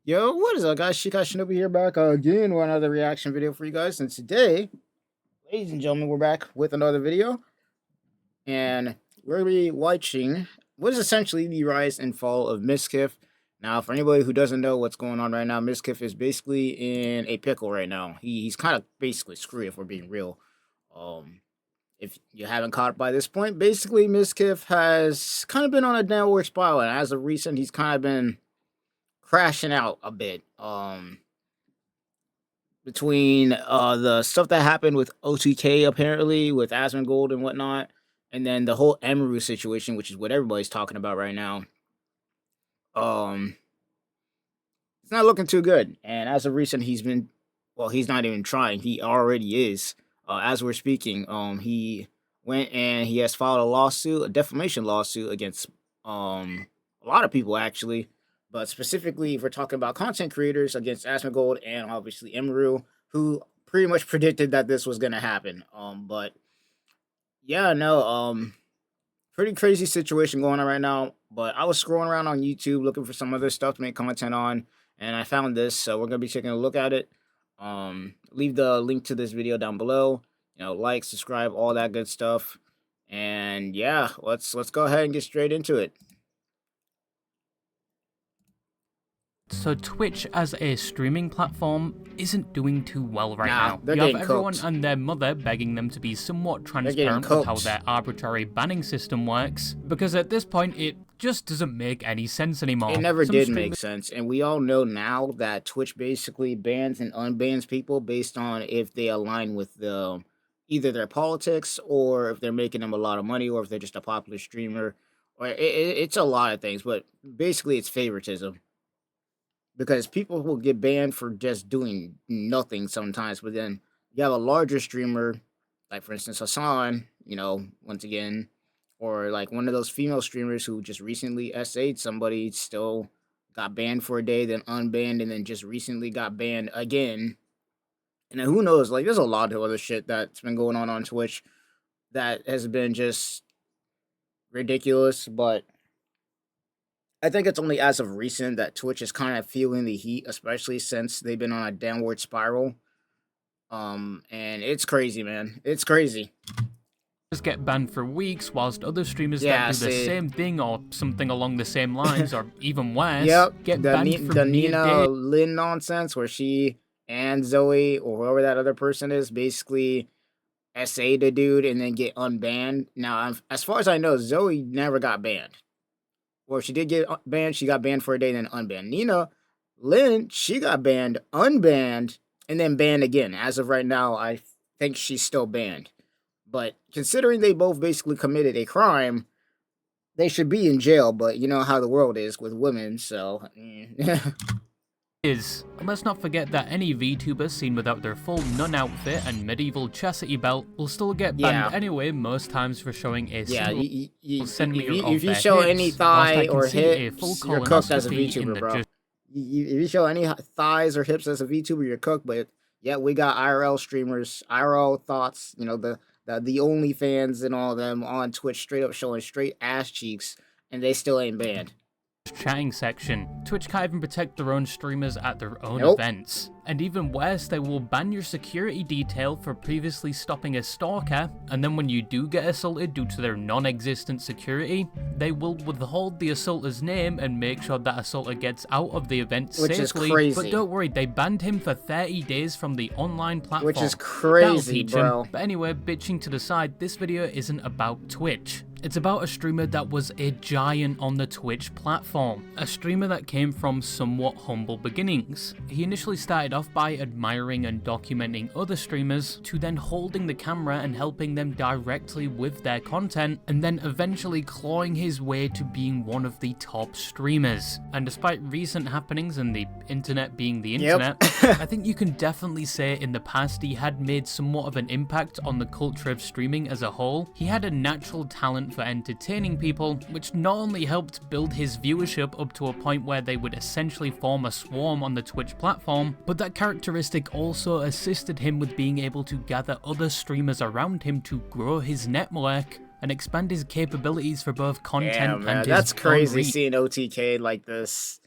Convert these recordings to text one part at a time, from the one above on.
Yo, what is up, guys? Shinobi here, back again with another reaction video for you guys. And today, ladies and gentlemen, we're back with another video, and we're gonna be watching what is essentially the rise and fall of Mizkif. Now, for anybody who doesn't know what's going on right now, Mizkif is basically in a pickle right now. He's kind of basically screwed, if we're being real. Um, if you haven't caught it by this point, basically Mizkif has kind of been on a downward spiral, and as of recent, he's kind of been crashing out a bit. Between the stuff that happened with OTK apparently with Asmongold and whatnot, and then the whole Emeru situation, which is what everybody's talking about right now. Um, it's not looking too good. And as of recent, he's not even trying. He already is. As we're speaking, he went and he has filed a lawsuit, a defamation lawsuit against a lot of people actually. But specifically, if we're talking about content creators, against Asmongold and obviously Emeru, who pretty much predicted that this was gonna happen. But yeah, no, pretty crazy situation going on right now. But I was scrolling around on YouTube looking for some other stuff to make content on, and I found this, so we're gonna be taking a look at it. Leave the link to this video down below. You know, like, subscribe, all that good stuff. And yeah, let's go ahead and get straight into it. So Twitch as a streaming platform isn't doing too well right now. They're You have getting everyone cooked. and their mother begging them to be somewhat getting transparent with how cooked. their arbitrary banning system works, because at this point it just doesn't make any sense anymore. It never Some did streamers make sense, and we all know now that Twitch basically bans and unbans people based on if they align with either their politics, or if they're making them a lot of money, or if they're just a popular streamer, or it's a lot of things, but basically it's favoritism. Because people will get banned for just doing nothing sometimes, but then you have a larger streamer, like for instance Hassan, once again, or like one of those female streamers who just recently SA'd somebody, still got banned for a day, then unbanned, and then just recently got banned again. And then who knows, like there's a lot of other shit that's been going on Twitch that has been just ridiculous, but I think it's only as of recent that Twitch is kind of feeling the heat, especially since they've been on a downward spiral. And it's crazy, man. It's crazy. get banned for weeks, whilst other streamers that do the same thing or something along the same lines, or even worse, get banned for the mere Nina Lynn nonsense, where she and Zoe, or whoever that other person is, basically SA the dude and then get unbanned. Now, as far as I know, Zoe never got banned. Or she did get banned, she got banned for a day, then unbanned. Nina Lynn, she got banned, unbanned, and then banned again. As of right now, I think she's still banned. But considering they both basically committed a crime, they should be in jail. But you know how the world is with women, so... And let's not forget that any VTuber seen without their full nun outfit and medieval chastity belt will still get banned anyway, most times for showing a if you show any thigh or hips, you're cooked as a VTuber, bro. If you show any thighs or hips as a VTuber, you're cooked. But yeah, we got IRL streamers, IRL thoughts, the OnlyFans and all of them on Twitch straight up showing straight ass cheeks, and they still ain't banned. Chatting section. Twitch can't even protect their own streamers at their own events. And even worse, they will ban your security detail for previously stopping a stalker, and then when you do get assaulted due to their non-existent security, they will withhold the assaulter's name and make sure that assaulter gets out of the event safely. Which is crazy. But don't worry, they banned him for 30 days from the online platform. Which is crazy, bro. But anyway, bitching to the side, this video isn't about Twitch. It's about a streamer that was a giant on the Twitch platform. A streamer that came from somewhat humble beginnings. He initially started off by admiring and documenting other streamers, to then holding the camera and helping them directly with their content, and then eventually clawing his way to being one of the top streamers. And despite recent happenings and the internet being the internet, I think you can definitely say in the past he had made somewhat of an impact on the culture of streaming as a whole. He had a natural talent for entertaining people, which not only helped build his viewership up to a point where they would essentially form a swarm on the Twitch platform, but that characteristic also assisted him with being able to gather other streamers around him to grow his network and expand his capabilities for both content and his that's crazy reach. seeing OTK like this.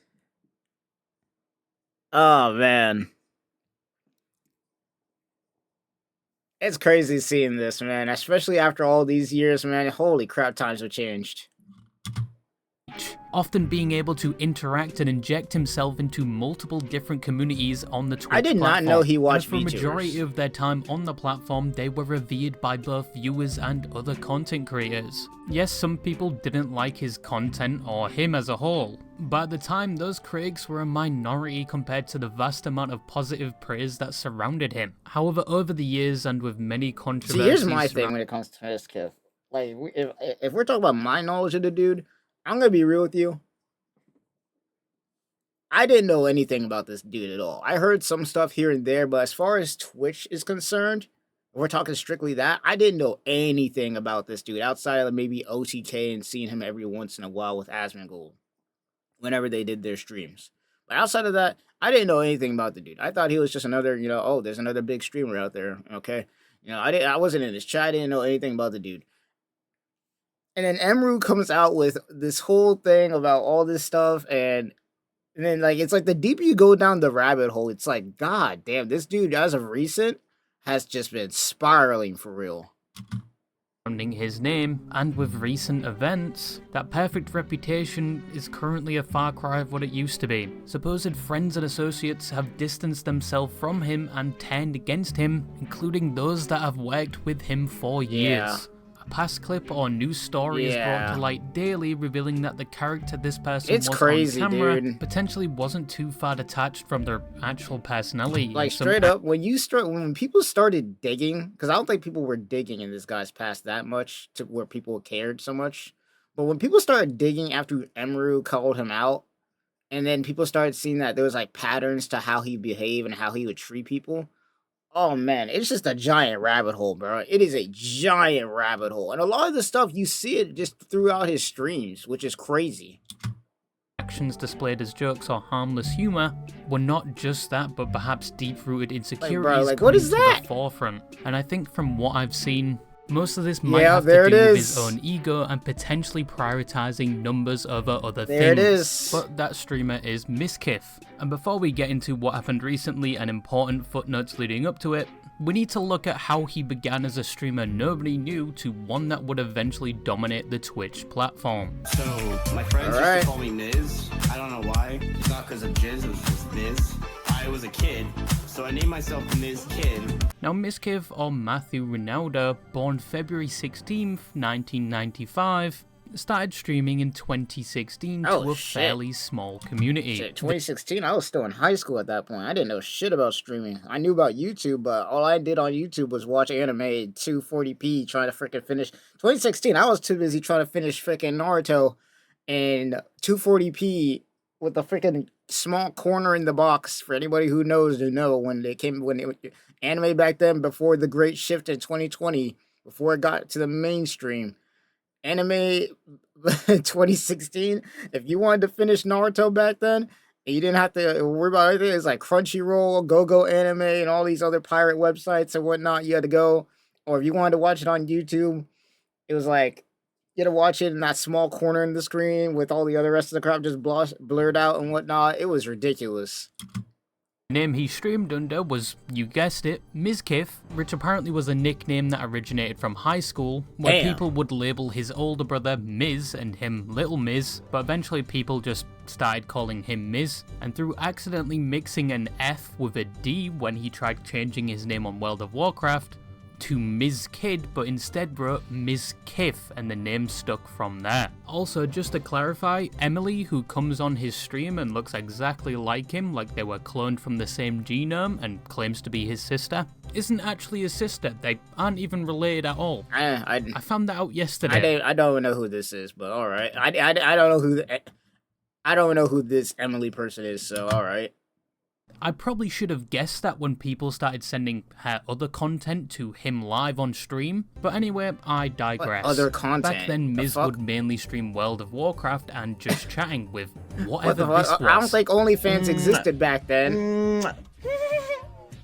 Oh man, it's crazy seeing this, man. Especially after all these years, man. Holy crap, times have changed. Often being able to interact and inject himself into multiple different communities on the Twitch I did not know platform. he And watched for a majority VTubers. of their time on the platform, they were revered by both viewers and other content creators. Yes, some people didn't like his content or him as a whole, but at the time those critics were a minority compared to the vast amount of positive praise that surrounded him. However, over the years and with many controversies... See, here's my thing when it comes to Mizkif. Like, if we're talking about my knowledge of the dude, I'm gonna be real with you. I didn't know anything about this dude at all. I heard some stuff here and there, but as far as Twitch is concerned, if we're talking strictly that, I didn't know anything about this dude outside of maybe OTK and seeing him every once in a while with Asmongold whenever they did their streams. But outside of that, I didn't know anything about the dude. I thought he was just another, oh, there's another big streamer out there. Okay, I wasn't in his chat. I didn't know anything about the dude. And then Emru comes out with this whole thing about all this stuff, and then like it's like the deeper you go down the rabbit hole, it's like, God damn, this dude as of recent has just been spiraling for real. Surrounding his name, and with recent events, that perfect reputation is currently a far cry of what it used to be. Supposed friends and associates have distanced themselves from him and turned against him, including those that have worked with him for years. A past clip or news story is brought to light daily, revealing that the character this person was crazy, on camera dude. potentially wasn't too far detached from their actual personality. Like straight up, when people started digging, because I don't think people were digging in this guy's past that much to where people cared so much. But when people started digging after Emru called him out, and then people started seeing that there was like patterns to how he behaved and how he would treat people. Oh man, it's just a giant rabbit hole, bro. It is a giant rabbit hole. And a lot of the stuff you see it just throughout his streams, which is crazy. Actions displayed as jokes or harmless humor were not just that, but perhaps deep-rooted insecurities what is coming that? to the forefront. And I think from what I've seen, most of this might have to there do it with is. his own ego and potentially prioritizing numbers over other There things. it is. But that streamer is Mizkif. And before we get into what happened recently and important footnotes leading up to it, we need to look at how he began as a streamer nobody knew to one that would eventually dominate the Twitch platform. So, my friends used to call me Miz. I don't know why. It's not because of jizz, it was just Miz. I was a kid, so I named myself Miz Kid. Now, Mizkif, or Matthew Ronaldo, born February 16th, 1995, started streaming in 2016 to a fairly small community. Shit, 2016, I was still in high school at that point. I didn't know shit about streaming. I knew about YouTube, but all I did on YouTube was watch anime at 240p trying to freaking finish. 2016, I was too busy trying to finish freaking Naruto in 240p with a freaking small corner in the box. For anybody who knows to know, when anime back then, before the great shift in 2020, before it got to the mainstream, anime 2016, if you wanted to finish Naruto back then, and you didn't have to worry about anything, it's like Crunchyroll, GoGo Anime, and all these other pirate websites and whatnot, you had to go. Or if you wanted to watch it on YouTube, it was like, you had to watch it in that small corner in the screen with all the other rest of the crap just blurred out and whatnot. It was ridiculous. The name he streamed under was, you guessed it, Mizkif, which apparently was a nickname that originated from high school, where people would label his older brother Miz and him Little Miz, but eventually people just started calling him Miz, and through accidentally mixing an F with a D when he tried changing his name on World of Warcraft, to Miz Kid, but instead wrote Mizkif, and the name stuck from there. Also, just to clarify, Emily, who comes on his stream and looks exactly like him, like they were cloned from the same genome and claims to be his sister, isn't actually his sister. They aren't even related at all. I found that out yesterday. I don't know who this is, but all right. I don't know who I don't know who this Emily person is, so all right. I probably should have guessed that when people started sending her other content to him live on stream, but anyway, I digress. What other content? Back then, Miz would mainly stream World of Warcraft and just chatting with whatever this was. I don't think OnlyFans existed back then.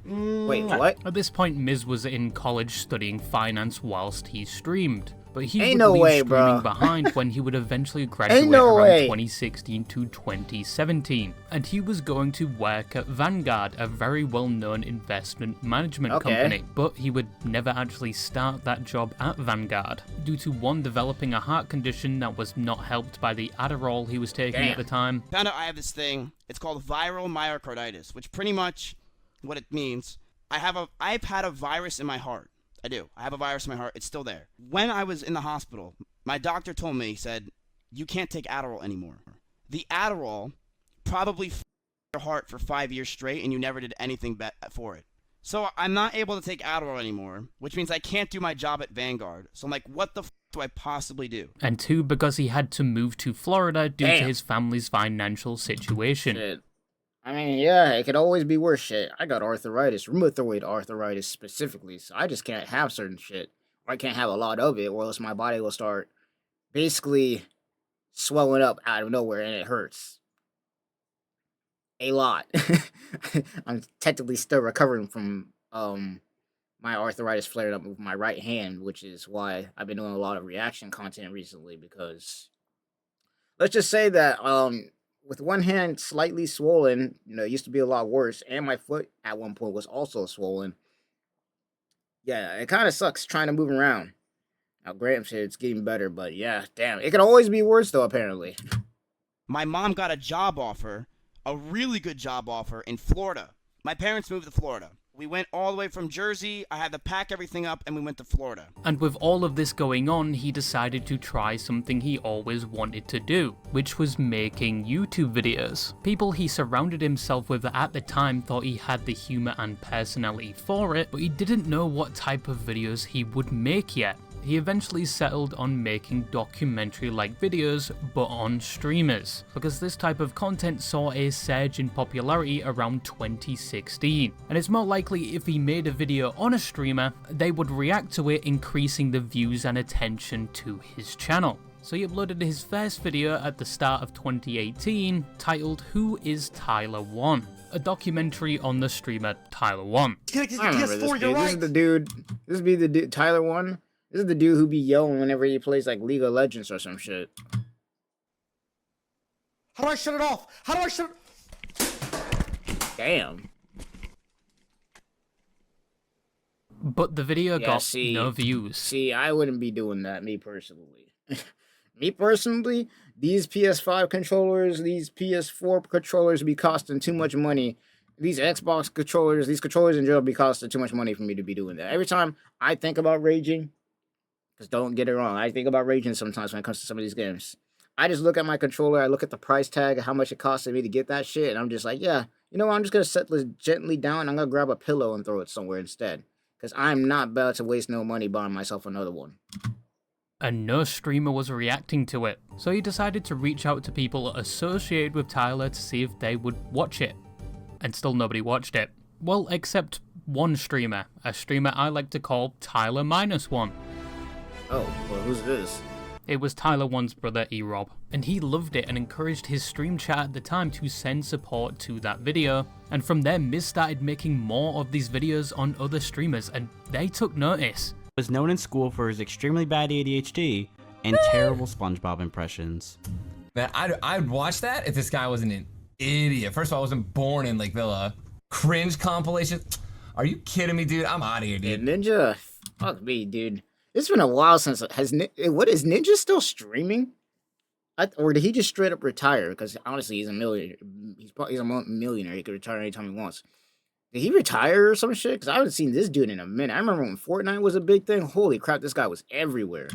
Wait, what? At this point, Miz was in college studying finance whilst he streamed. but he Ain't would no leave way, streaming bro. behind when he would eventually graduate no around way. 2016 to 2017, and he was going to work at Vanguard, a very well-known investment management company, but he would never actually start that job at Vanguard, due to one, developing a heart condition that was not helped by the Adderall he was taking at the time. Found out I have this thing, it's called viral myocarditis, which pretty much what it means, I've had a virus in my heart. I do. I have a virus in my heart. It's still there. When I was in the hospital, my doctor told me, he said, you can't take Adderall anymore. The Adderall probably f***ed your heart for 5 years straight, and you never did anything for it. So I'm not able to take Adderall anymore, which means I can't do my job at Vanguard. So I'm like, what the f*** do I possibly do? And two, because he had to move to Florida due to his family's financial situation. Shit. I mean, yeah, it could always be worse shit. I got arthritis, rheumatoid arthritis specifically, so I just can't have certain shit. Or I can't have a lot of it, or else my body will start basically swelling up out of nowhere, and it hurts. A lot. I'm technically still recovering from my arthritis flared up with my right hand, which is why I've been doing a lot of reaction content recently, because let's just say that with one hand slightly swollen, it used to be a lot worse, and my foot at one point was also swollen. Yeah, it kind of sucks trying to move around. Now, Graham said it's getting better, but yeah, damn. It could always be worse, though, apparently. My mom got a job offer, a really good job offer in Florida. My parents moved to Florida. We went all the way from Jersey, I had to pack everything up, and we went to Florida. And with all of this going on, he decided to try something he always wanted to do, which was making YouTube videos. People he surrounded himself with at the time thought he had the humor and personality for it, but he didn't know what type of videos he would make yet. He eventually settled on making documentary-like videos, but on streamers, because this type of content saw a surge in popularity around 2016. And it's more likely if he made a video on a streamer, they would react to it, increasing the views and attention to his channel. So he uploaded his first video at the start of 2018, titled Who is Tyler One? A documentary on the streamer Tyler One. I remember this dude. This is the dude. This would be the dude, Tyler One. This is the dude who be yelling whenever he plays like League of Legends or some shit. How do I shut it off? How do I shut it? Damn. But the video got no views. See, I wouldn't be doing that, me personally. Me personally, these PS5 controllers, these PS4 controllers be costing too much money. These Xbox controllers, these controllers in general be costing too much money for me to be doing that. Every time I think about raging, because don't get it wrong, I think about raging sometimes when it comes to some of these games. I just look at my controller, I look at the price tag, how much it costed me to get that shit, and I'm just like, yeah, you know what, I'm just going to set this gently down, I'm going to grab a pillow and throw it somewhere instead. Because I'm not about to waste no money buying myself another one. And no streamer was reacting to it, so he decided to reach out to people associated with Tyler to see if they would watch it. And still nobody watched it. Well, except one streamer, a streamer I like to call Tyler-1. Oh, well, who's this? It was Tyler One's brother, E-Rob, and he loved it and encouraged his stream chat at the time to send support to that video. And from there, Miz started making more of these videos on other streamers, and they took notice. Was known in school for his extremely bad ADHD and terrible SpongeBob impressions. Man, I'd watch that if this guy wasn't an idiot. First of all, I wasn't born in Lake Villa. Cringe compilation. Are you kidding me, dude? I'm out of here, dude. Yeah, Ninja, fuck me, dude. It's been a while since what is Ninja still streaming? Or did he just straight up retire? Because honestly, he's a millionaire. He's a millionaire. He could retire anytime he wants. Did he retire or some shit? Because I haven't seen this dude in a minute. I remember when Fortnite was a big thing. Holy crap, this guy was everywhere.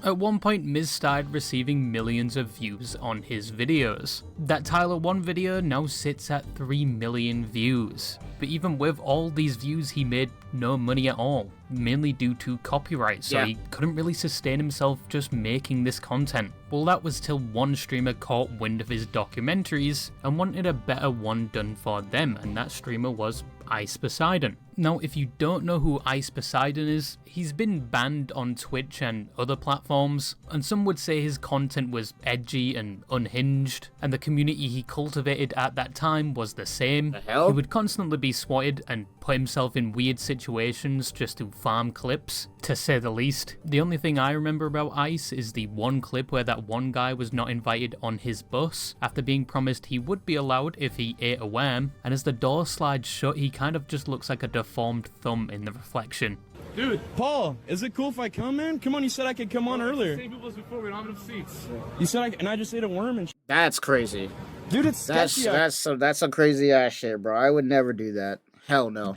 At one point, Miz started receiving millions of views on his videos. That Tyler One video now sits at 3 million views. But even with all these views, he made no money at all, mainly due to copyright, so he couldn't really sustain himself just making this content. Well, that was till one streamer caught wind of his documentaries and wanted a better one done for them, and that streamer was Ice Poseidon. Now, if you don't know who Ice Poseidon is, he's been banned on Twitch and other platforms, and some would say his content was edgy and unhinged, and the community he cultivated at that time was the same. The hell? He would constantly be swatted and put himself in weird situations just to farm clips, to say the least. The only thing I remember about Ice is the one clip where that one guy was not invited on his bus after being promised he would be allowed if he ate a worm, and as the door slides shut, he kind of just looks like a deformed thumb in the reflection. Dude, Paul, is it cool if I come, man? Come on, you said I could come on earlier. Same people as before, we don't have enough seats. You said and I just ate a worm and That's crazy. Dude, it's sketchy. That's some crazy ass shit, bro. I would never do that. Hell no.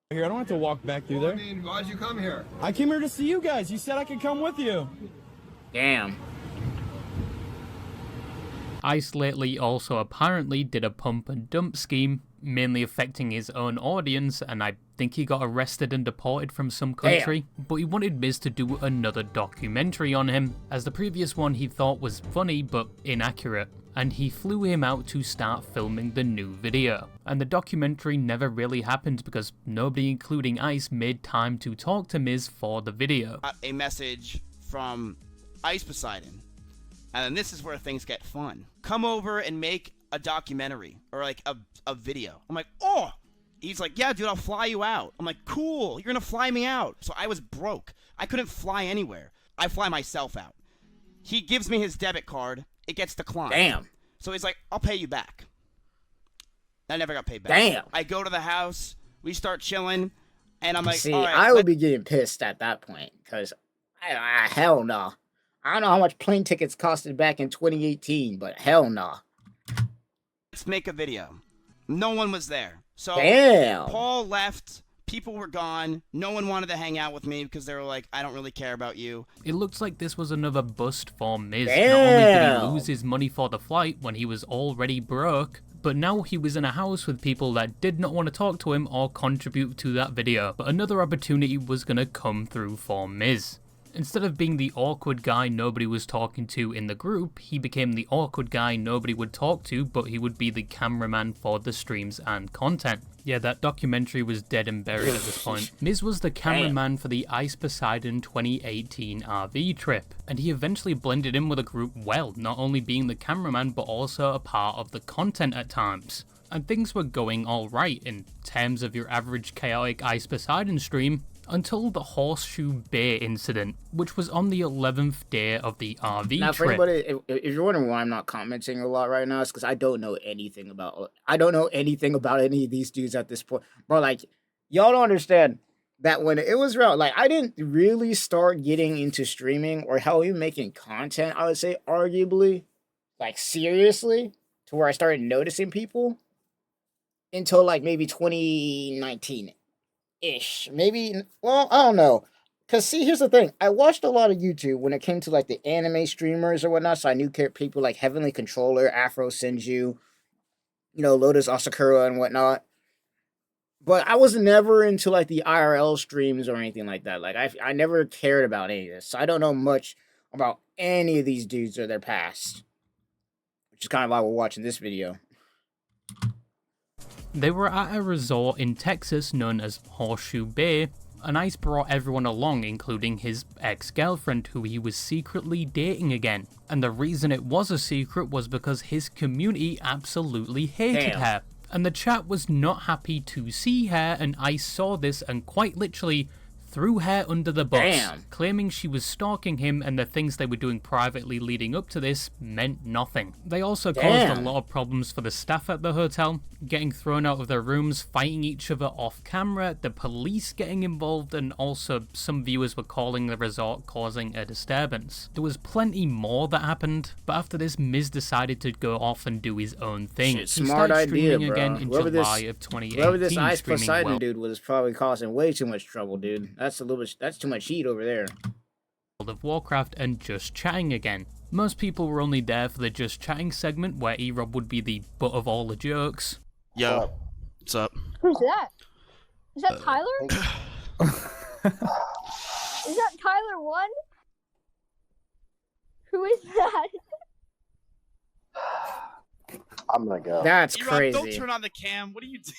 Here, I don't have to walk back through there. I mean, why'd you come here? I came here to see you guys. You said I could come with you. Damn. Ice lately also apparently did a pump and dump scheme, mainly affecting his own audience, and I think he got arrested and deported from some country. But he wanted Miz to do another documentary on him, as the previous one he thought was funny but inaccurate, and he flew him out to start filming the new video. And the documentary never really happened because nobody, including Ice, made time to talk to Miz for the video. A message from Ice Poseidon. And then this is where things get fun. Come over and make a documentary or like a video. I'm like, oh! He's like, yeah, dude, I'll fly you out. I'm like, cool, you're gonna fly me out. So I was broke. I couldn't fly anywhere. I fly myself out. He gives me his debit card. It gets declined. Damn. So he's like, I'll pay you back. I never got paid back. Damn. I go to the house. We start chilling. And I'm like, See, all right, I would be getting pissed at that point, because hell no. I don't know how much plane tickets costed back in 2018, but hell no. let's make a video. No one was there. So Damn. Paul left. People were gone. No one wanted to hang out with me because they were like, I don't really care about you. It looks like this was another bust for Miz. Not only did he Damn. lose his money for the flight when he was already broke, but now he was in a house with people that did not want to talk to him or contribute to that video. But another opportunity was going to come through for Miz. Instead of being the awkward guy nobody was talking to in the group, he became the awkward guy nobody would talk to, but he would be the cameraman for the streams and content. Yeah, that documentary was dead and buried at this point. Miz was the cameraman for the Ice Poseidon 2018 RV trip, and he eventually blended in with the group well, not only being the cameraman but also a part of the content at times. And things were going alright in terms of your average chaotic Ice Poseidon stream, until the Horseshoe Bay incident, which was on the 11th day of the RV Now, for trip. anybody, if you're wondering why I'm not commenting a lot right now, it's because I don't know anything about any of these dudes at this point. Bro, like, y'all don't understand that when it was around, like, I didn't really start getting into streaming or hell, even making content, I would say, arguably, like, seriously, to where I started noticing people until, like, maybe 2019. Ish, maybe. Well, I don't know. Cause see, here's the thing. I watched a lot of YouTube when it came to like the anime streamers or whatnot. So I knew people like Heavenly Controller, Afro Senju, Lotus Asakura and whatnot. But I was never into like the IRL streams or anything like that. Like I never cared about any of this. So I don't know much about any of these dudes or their past, which is kind of why we're watching this video. They were at a resort in Texas known as Horseshoe Bay, and Ice brought everyone along, including his ex-girlfriend, who he was secretly dating again. And the reason it was a secret was because his community absolutely hated Damn. her. And the chat was not happy to see her, and Ice saw this and quite literally threw her under the bus, Damn. claiming she was stalking him and the things they were doing privately leading up to this meant nothing. They also caused a Damn. lot of problems for the staff at the hotel, getting thrown out of their rooms, fighting each other off camera, the police getting involved, and also some viewers were calling the resort causing a disturbance. There was plenty more that happened, but after this, Miz decided to go off and do his own thing. Shit, He smart started idea, streaming bro. again in Whoever July this- of 2018. Whoever this Ice streaming Poseidon well dude was probably causing way too much trouble, dude. That's too much heat over there. World of Warcraft and just chatting again. Most people were only there for the just chatting segment where E-Rob would be the butt of all the jokes. Yo, what's up? Who's that? Is that Tyler? Is that Tyler 1? Who is that? I'm gonna go. That's E-Rob, don't crazy. turn on the cam. What are you doing?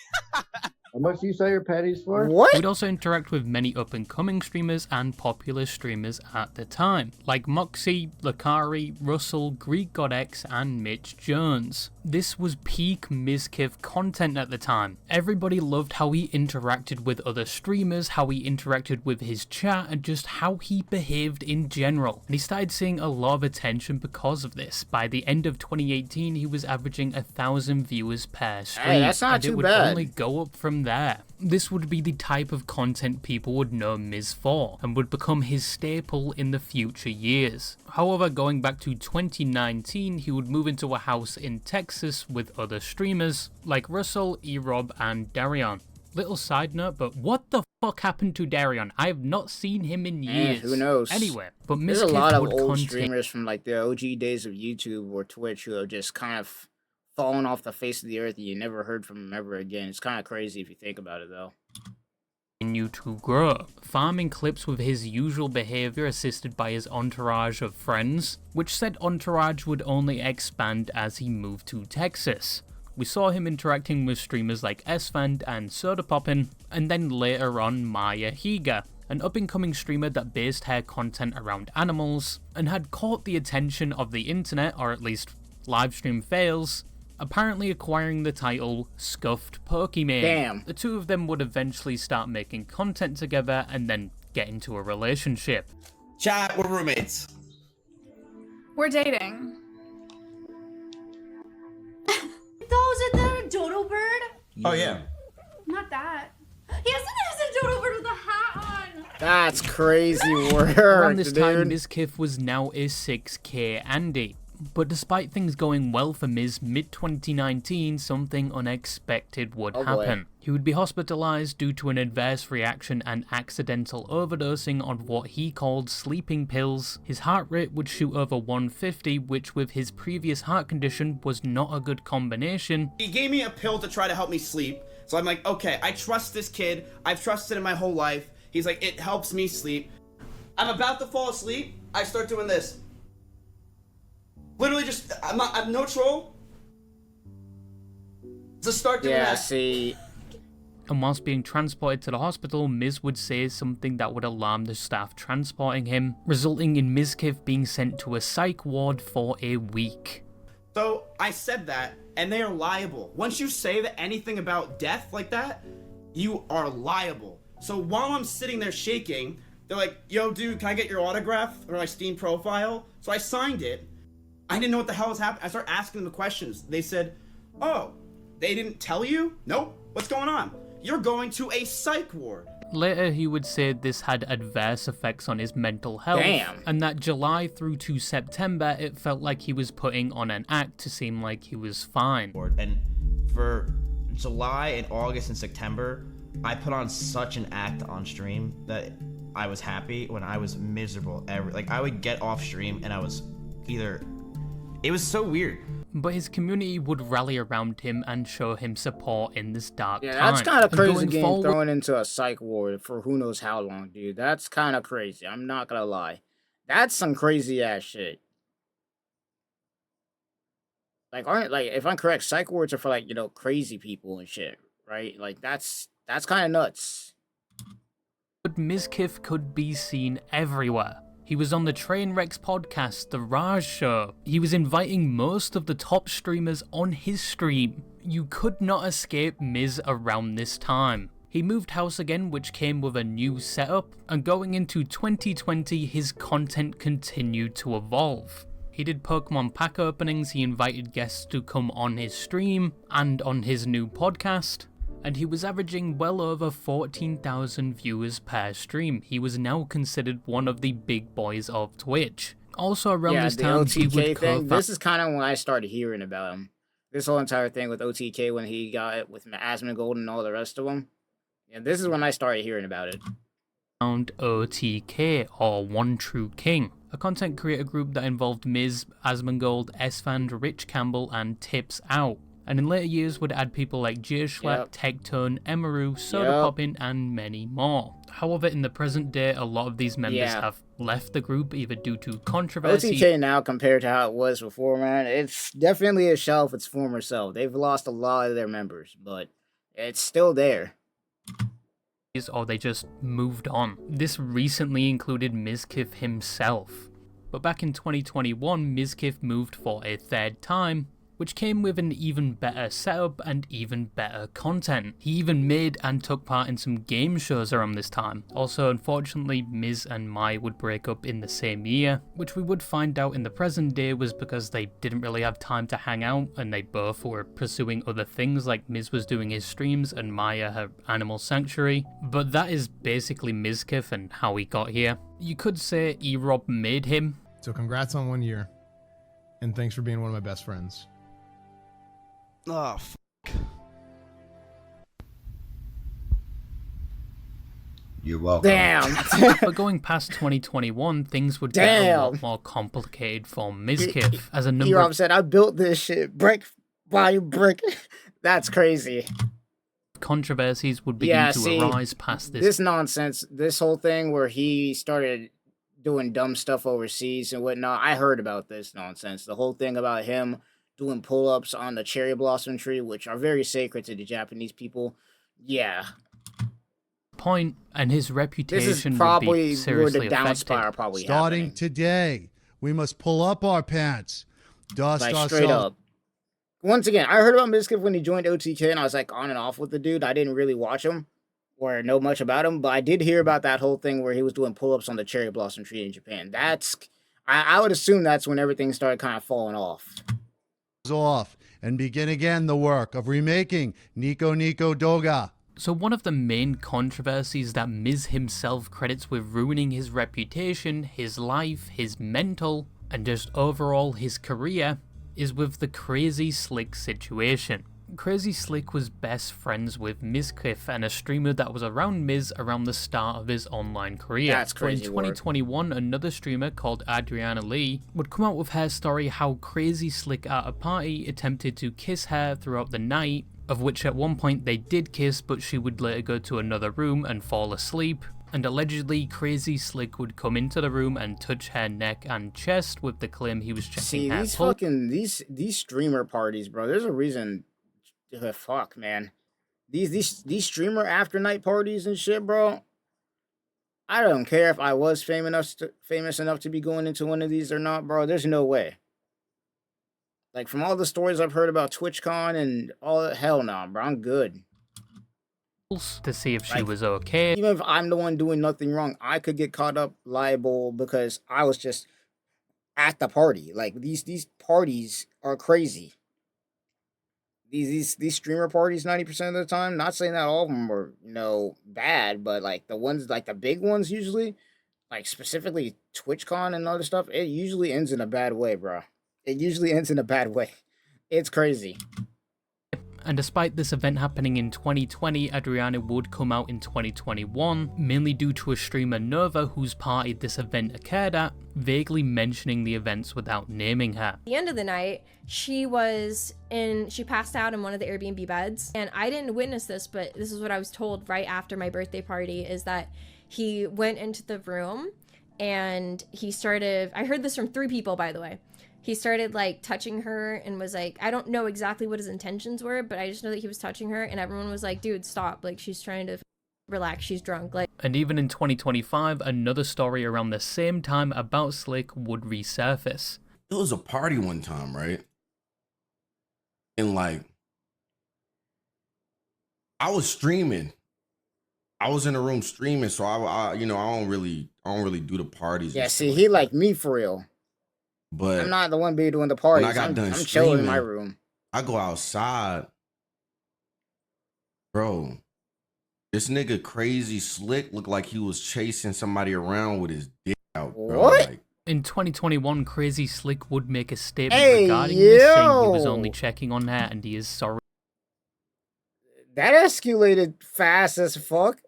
How much do you sell your patties for? What? He would also interact with many up-and-coming streamers and popular streamers at the time, like Moxie, Lakari, Russell, Greek God X, and Mitch Jones. This was peak Mizkif content at the time. Everybody loved how he interacted with other streamers, how he interacted with his chat, and just how he behaved in general. And he started seeing a lot of attention because of this. By the end of 2018, he was averaging 1,000 viewers per stream. Hey, that's not and too it would bad. only go up from there. This would be the type of content people would know Miz for, and would become his staple in the future years. However, going back to 2019, he would move into a house in Texas with other streamers, like Russell, E-Rob, and Darion. Little side note, but what the fuck happened to Darion? I have not seen him in years. Who knows? Anyway, but There's a Mizkif lot of would old continue. streamers from like the OG days of YouTube or Twitch who have just kind of fallen off the face of the earth and you never heard from them ever again. It's kind of crazy if you think about it though. Continue to grow, farming clips with his usual behavior assisted by his entourage of friends, which said entourage would only expand as he moved to Texas. We saw him interacting with streamers like Esfand and Soda Poppin', and then later on Maya Higa, an up-and-coming streamer that based her content around animals, and had caught the attention of the internet, or at least livestream fails, apparently acquiring the title Scuffed Pokemon. Damn. The two of them would eventually start making content together and then get into a relationship. Chat, we're roommates. We're dating. Those are the dodo bird? Oh yeah. Not that. Yes, it is a dodo bird with a hat on. That's crazy work, Around this time, dude. Mizkif was now a 6K Andy. But despite things going well for Miz, mid-2019, something unexpected would Oh, boy. happen. He would be hospitalized due to an adverse reaction and accidental overdosing on what he called sleeping pills. His heart rate would shoot over 150, which with his previous heart condition was not a good combination. He gave me a pill to try to help me sleep. So I'm like, okay, I trust this kid. I've trusted him my whole life. He's like, it helps me sleep. I'm about to fall asleep. I start doing this. Literally just, I'm no troll. Just start doing Yeah, that. see, And whilst being transported to the hospital, Miz would say something that would alarm the staff transporting him, resulting in Mizkif being sent to a psych ward for a week. So I said that, and they are liable. Once you say that anything about death like that, you are liable. So while I'm sitting there shaking, they're like, yo, dude, can I get your autograph or my Steam profile? So I signed it. I didn't know what the hell was happening. I started asking them the questions. They said, oh, they didn't tell you? Nope. What's going on? You're going to a psych ward. Later, he would say this had adverse effects on his mental health, Damn. and that July through to September, it felt like he was putting on an act to seem like he was fine. And for July and August and September, I put on such an act on stream that I was happy when I was miserable. Like, I would get off stream and I was either... It was so weird. But his community would rally around him and show him support in this dark yeah, time. that's kind of And crazy going getting forward- thrown into a psych ward for who knows how long, dude. That's kind of crazy. I'm not gonna lie. That's some crazy ass shit. Like, if I'm correct, psych wards are for like, crazy people and shit, right? Like that's kind of nuts. But Mizkif could be seen everywhere. He was on the Trainwrecks podcast, The Raj Show. He was inviting most of the top streamers on his stream. You could not escape Miz around this time. He moved house again, which came with a new setup, and going into 2020, his content continued to evolve. He did Pokemon pack openings, he invited guests to come on his stream, and on his new podcast, and he was averaging well over 14,000 viewers per stream. He was now considered one of the big boys of Twitch. Also around Yeah, this the time, he OTK would thing. co-found... This is kind of when I started hearing about him. This whole entire thing with OTK when he got it with Asmongold and all the rest of them. Yeah, this is when I started hearing about it. Found OTK, or One True King, a content creator group that involved Miz, Asmongold, Esfand, Rich Campbell, and Tips Out. And in later years would add people like Gearschlack, Tectone, Emaru, Soda Poppin', and many more. However, in the present day, a lot of these members have left the group either due to controversy... OTK now, compared to how it was before, man, it's definitely a shell of its former self. They've lost a lot of their members, but it's still there. or they just moved on. This recently included Mizkif himself. But back in 2021, Mizkif moved for a third time, which came with an even better setup and even better content. He even made and took part in some game shows around this time. Also, unfortunately, Miz and Mai would break up in the same year, which we would find out in the present day was because they didn't really have time to hang out and they both were pursuing other things, like Miz was doing his streams and Maya her animal sanctuary. But that is basically Mizkif and how he got here. You could say E-Rob made him. So congrats on 1 year. And thanks for being one of my best friends. Oh, You're welcome. Damn. But going past 2021, things would get a lot more complicated for Mizkif, as a number E-Rob said, I built this shit brick by brick. That's crazy. controversies would begin to arise past this. This nonsense, this whole thing where he started doing dumb stuff overseas and whatnot. I heard about this nonsense. The whole thing about him doing pull-ups on the cherry blossom tree, which are very sacred to the Japanese people. Yeah. Point, and his reputation this is probably would be seriously where the down affected. spiral probably Starting happening. today, we must pull up our pants, dust Like ourselves. straight up. Once again, I heard about Mizkif when he joined OTK, and I was like on and off with the dude. I didn't really watch him or know much about him, but I did hear about that whole thing where he was doing pull-ups on the cherry blossom tree in Japan. That's, I would assume that's when everything started kind of falling off. And begin again the work of remaking Nico Nico Doga. So one of the main controversies that Miz himself credits with ruining his reputation, his life, his mental, and just overall his career is with the Crazy Slick situation. Crazy Slick was best friends with Mizkif and a streamer that was around Miz around the start of his online career. That's crazy. So in 2021, another streamer called Adriana Lee would come out with her story how Crazy Slick at a party attempted to kiss her throughout the night, of which at one point they did kiss, but she would later go to another room and fall asleep. And allegedly, Crazy Slick would come into the room and touch her neck and chest with the claim he was checking her these pulse. fucking these streamer parties, bro. There's a reason. Fuck, man. These streamer after night parties and shit, bro. I don't care if I was famous enough to be going into one of these or not, bro. There's no way. Like, from all the stories I've heard about TwitchCon and all that, hell no, bro. I'm good. To see if she was okay. Even if I'm the one doing nothing wrong, I could get caught up liable because I was just at the party. Like, these parties are crazy. These streamer parties 90% of the time, not saying that all of them are, you know, bad, but like the ones, like the big ones usually, like specifically TwitchCon and other stuff, it usually ends in a bad way, bro. It usually ends in a bad way. It's crazy. And despite this event happening in 2020, Adriana would come out in 2021, mainly due to a streamer Nova whose party this event occurred at, vaguely mentioning the events without naming her. At the end of the night, she passed out in one of the Airbnb beds, and I didn't witness this, but this is what I was told right after my birthday party, is that he went into the room and he started, I heard this from 3 people, by the way. He started like touching her and was like, I don't know exactly what his intentions were, but I just know that he was touching her, and everyone was like, dude, stop. Like, she's trying to relax. She's drunk. Like, and even in 2025, another story around the same time about Slick would resurface. It was a party one time, right? And like, I was streaming. I was in the room streaming, so I you know, I don't really do the parties. Yeah, see, he like me for real. But I'm not the one be doing the parties. When I got done I'm chilling in my streaming, room. I go outside, bro. This nigga Crazy Slick looked like he was chasing somebody around with his dick out, bro. What? Like, in 2021, Crazy Slick would make a statement Hey, regarding this, saying he was yo. only checking on her and he is sorry. That escalated fast as fuck.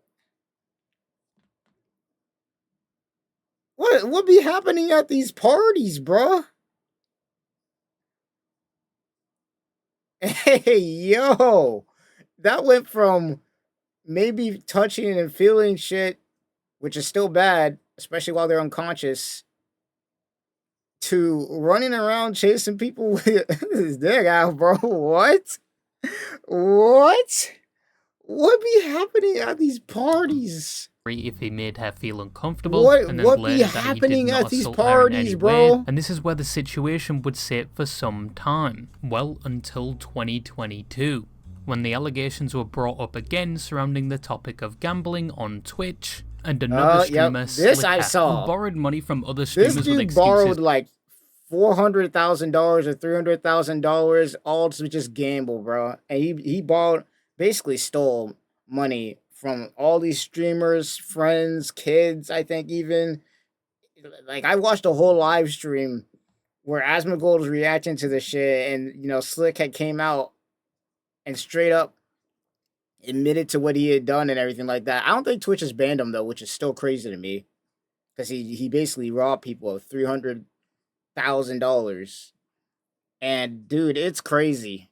What be happening at these parties, bro? Hey, yo. That went from maybe touching and feeling shit, which is still bad, especially while they're unconscious, to running around chasing people with his dick out, bro. What? What? What be happening at these parties? If he made her feel uncomfortable, and then What be later that he did happening not at these assault her in any parties, way. bro? And this is where the situation would sit for some time, well until 2022, when the allegations were brought up again surrounding the topic of gambling on Twitch, and another streamer, This I Slicker, saw. who borrowed money from other streamers This with dude excuses. borrowed like $400,000 or $300,000 all to just gamble, bro. And he borrowed, basically stole money from all these streamers, friends, kids, I think even. Like, I watched a whole live stream where Asmongold was reacting to the shit, and, you know, Slick had came out and straight up admitted to what he had done and everything like that. I don't think Twitch has banned him, though, which is still crazy to me. Because he basically robbed people of $300,000. And, dude, it's crazy.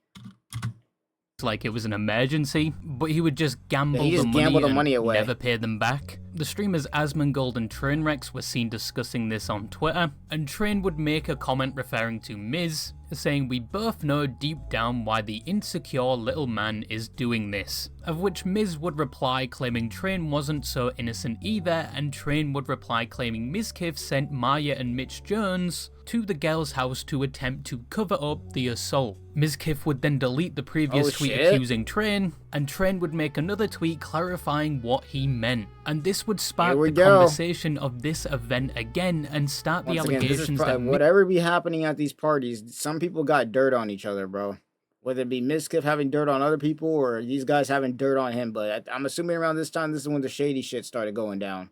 Like it was an emergency, but he would just gamble he just the gambled the and money away. never pay them back. The streamers Asmongold and Trainwreck were seen discussing this on Twitter, and Train would make a comment referring to Miz, saying, "We both know deep down why the insecure little man is doing this," of which Miz would reply claiming Train wasn't so innocent either, and Train would reply claiming Mizkif sent Maya and Mitch Jones to the girl's house to attempt to cover up the assault. Mizkif would then delete the previous tweet accusing Train, and Train would make another tweet clarifying what he meant. And this would spark the conversation of this event again and start the allegations that whatever be happening at these parties, some people got dirt on each other, bro. Whether it be Mizkif having dirt on other people or these guys having dirt on him, but I'm assuming around this time, this is when the shady shit started going down.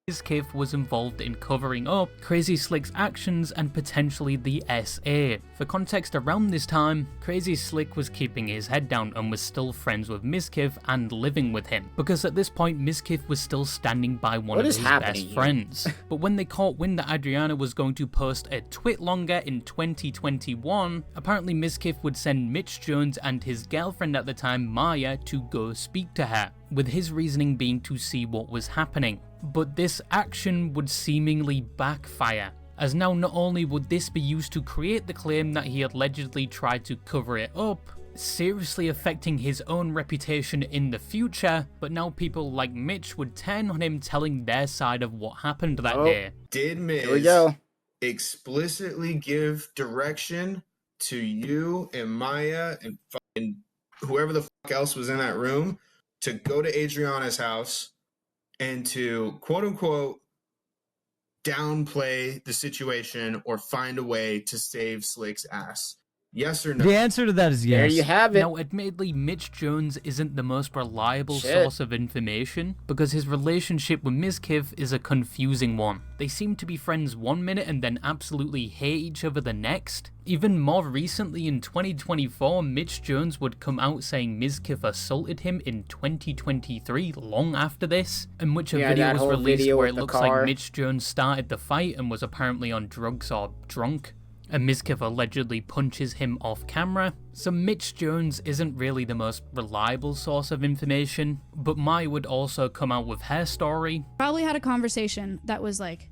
Mizkif was involved in covering up Crazy Slick's actions and potentially the SA. For context, around this time, Crazy Slick was keeping his head down and was still friends with Mizkif and living with him, because at this point Mizkif was still standing by one of his best friends. But when they caught wind that Adriana was going to post a twit longer in 2021, apparently Mizkif would send Mitch Jones and his girlfriend at the time, Maya, to go speak to her, with his reasoning being to see what was happening. But this action would seemingly backfire, as now not only would this be used to create the claim that he allegedly tried to cover it up, seriously affecting his own reputation in the future, but now people like Mitch would turn on him telling their side of what happened that day. Did Miz explicitly give direction to you and Maya and fucking whoever the fuck else was in that room to go to Adriana's house and to quote unquote downplay the situation or find a way to save Slick's ass? Yes or no? The answer to that is yes. There you have it. Now, admittedly, Mitch Jones isn't the most reliable source of information, because his relationship with Mizkif is a confusing one. They seem to be friends one minute and then absolutely hate each other the next. Even more recently, in 2024, Mitch Jones would come out saying Mizkif assaulted him in 2023, long after this, in which a video was released where it looks like Mitch Jones started the fight and was apparently on drugs or drunk, and Mizkif allegedly punches him off camera. So Mitch Jones isn't really the most reliable source of information, but Mai would also come out with her story. Probably had a conversation that was like,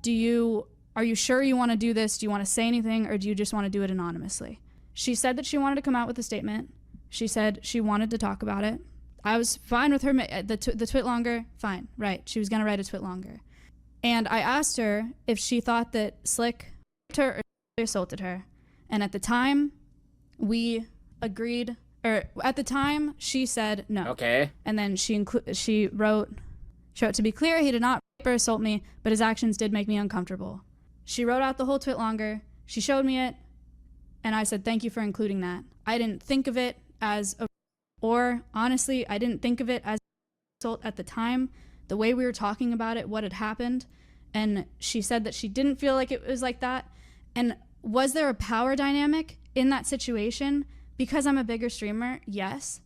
are you sure you want to do this? Do you want to say anything, or do you just want to do it anonymously? She said that she wanted to come out with a statement. She said she wanted to talk about it. I was fine with her, the twit longer, fine, right. She was going to write a twit longer. And I asked her if she thought that Slick her or assaulted her, and at the time we agreed, or at the time she said no. Okay. And then she wrote, to be clear, he did not rape or assault me, but his actions did make me uncomfortable. She wrote out the whole twit longer, she showed me it, and I said thank you for including that. I didn't think of it as honestly, I didn't think of it as assault at the time, the way we were talking about it, what had happened. And she said that she didn't feel like it was like that. And was there a power dynamic in that situation? Because I'm a bigger streamer, yes.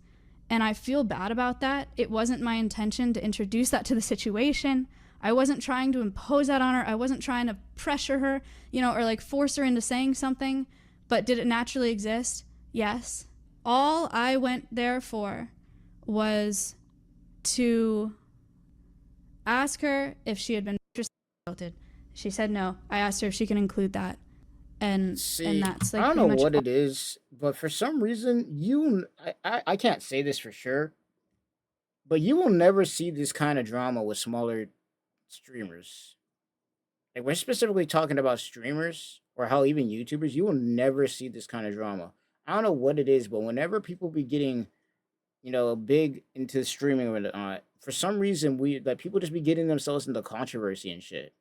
And I feel bad about that. It wasn't my intention to introduce that to the situation. I wasn't trying to impose that on her. I wasn't trying to pressure her, or like force her into saying something. But did it naturally exist? Yes. All I went there for was to ask her if she had been assaulted. She said no. I asked her if she can include that. and See, that's like I don't pretty know much what all. it is, but for some reason, I can't say this for sure, but you will never see this kind of drama with smaller streamers. Like, we're specifically talking about streamers or how even YouTubers, you will never see this kind of drama. I don't know what it is, but whenever people be getting, big into streaming or whatnot, for some reason, people just be getting themselves into controversy and shit.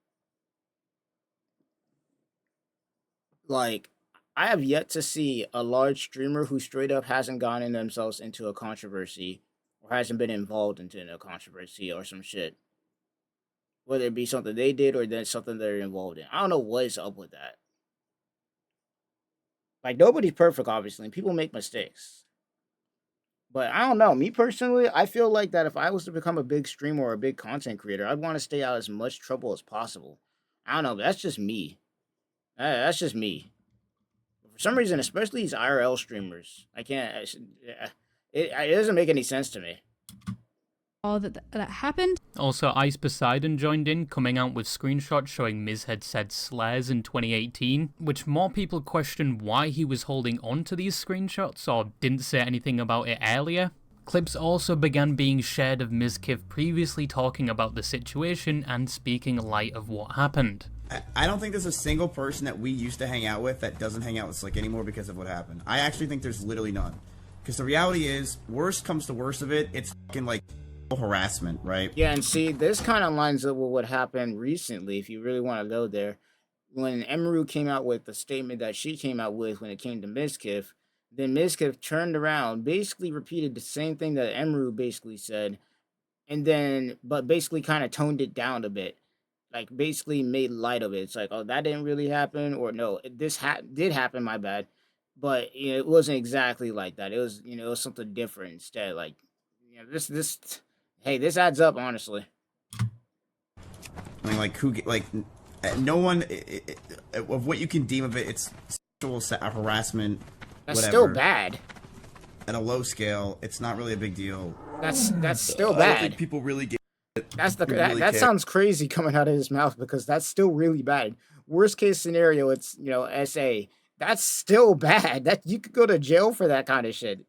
Like, I have yet to see a large streamer who straight up hasn't gotten themselves into a controversy or hasn't been involved into a controversy or some shit. Whether it be something they did or then something they're involved in. I don't know what is up with that. Like, nobody's perfect, obviously, and people make mistakes. But I don't know. Me personally, I feel like that if I was to become a big streamer or a big content creator, I'd want to stay out as much trouble as possible. I don't know. That's just me. That's just me. For some reason, especially these IRL streamers, I can't. It doesn't make any sense to me. All that happened. Also, Ice Poseidon joined in, coming out with screenshots showing Miz had said slurs in 2018, which more people questioned why he was holding on to these screenshots or didn't say anything about it earlier. Clips also began being shared of Mizkif previously talking about the situation and speaking light of what happened. I don't think there's a single person that we used to hang out with that doesn't hang out with Slick anymore because of what happened. I actually think there's literally none. Because the reality is, worst comes to worst of it, it's fucking like harassment, right? Yeah, and see, this kind of lines up with what happened recently, if you really want to go there. When Emeru came out with the statement that she came out with when it came to Mizkif, then Mizkif turned around, basically repeated the same thing that Emeru basically said, and then, but basically kind of toned it down a bit. Like, basically made light of it. It's like, oh, that didn't really happen, or no, this did happen, my bad. But, it wasn't exactly like that. It was, it was something different instead. Like, hey, this adds up, honestly. I mean, like, no one, of what you can deem of it, it's sexual harassment, That's whatever. still bad. At a low scale, it's not really a big deal. That's still I bad. don't think people really get it. That sounds crazy coming out of his mouth because that's still really bad. Worst case scenario, it's SA. That's still bad. That you could go to jail for that kind of shit.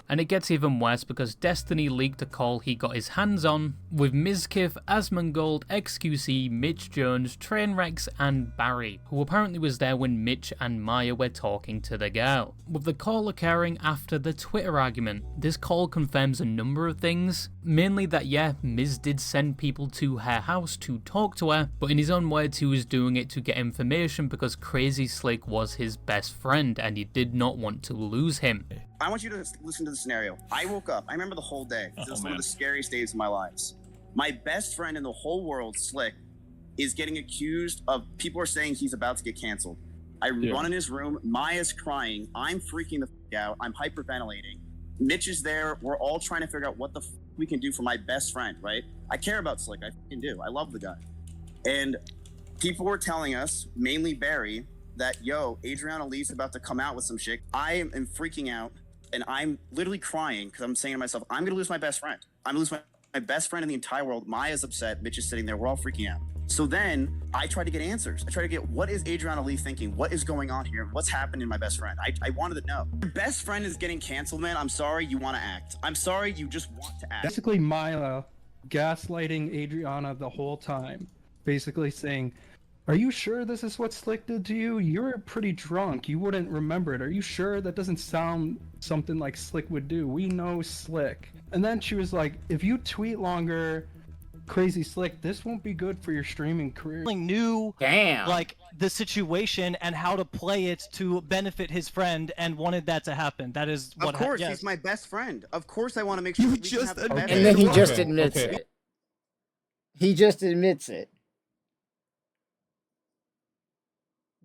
And it gets even worse because Destiny leaked a call he got his hands on with Mizkif, Asmongold, XQC, Mitch Jones, Trainwrecks, and Barry, who apparently was there when Mitch and Maya were talking to the girl. With the call occurring after the Twitter argument, this call confirms a number of things, mainly that yeah, Miz did send people to her house to talk to her, but in his own words he was doing it to get information because Crazy Slick was his best friend and he did not want to lose him. I want you to listen to the scenario. I woke up. I remember the whole day. This was one of the scariest days of my lives. My best friend in the whole world, Slick, is getting accused of, people are saying he's about to get canceled. I run in his room. Maya's crying. I'm freaking the fuck out. I'm hyperventilating. Mitch is there. We're all trying to figure out what the fuck we can do for my best friend, right? I care about Slick. I fucking do. I love the guy. And people were telling us, mainly Barry, that, yo, Adriana Lee's about to come out with some shit. I am freaking out. And I'm literally crying because I'm saying to myself, I'm going to lose my best friend. I'm going to lose my best friend in the entire world. Maya's upset. Mitch is sitting there. We're all freaking out. So then I try to get answers. I try to get, what is Adriana Lee thinking? What is going on here? What's happening to my best friend? I wanted to know. Your best friend is getting canceled, man. I'm sorry you want to act. I'm sorry you just want to act. Basically, Maya gaslighting Adriana the whole time. Basically saying, are you sure this is what Slick did to you? You're pretty drunk. You wouldn't remember it. Are you sure? That doesn't sound something like Slick would do. We know Slick. And then she was like, if you tweet longer, Crazy Slick, this won't be good for your streaming career. Knew like the situation and how to play it to benefit his friend and wanted that to happen. That is what Of course, yes. he's my best friend. Of course I want to make sure we can have the best And then he friend. just admits it. He just admits it.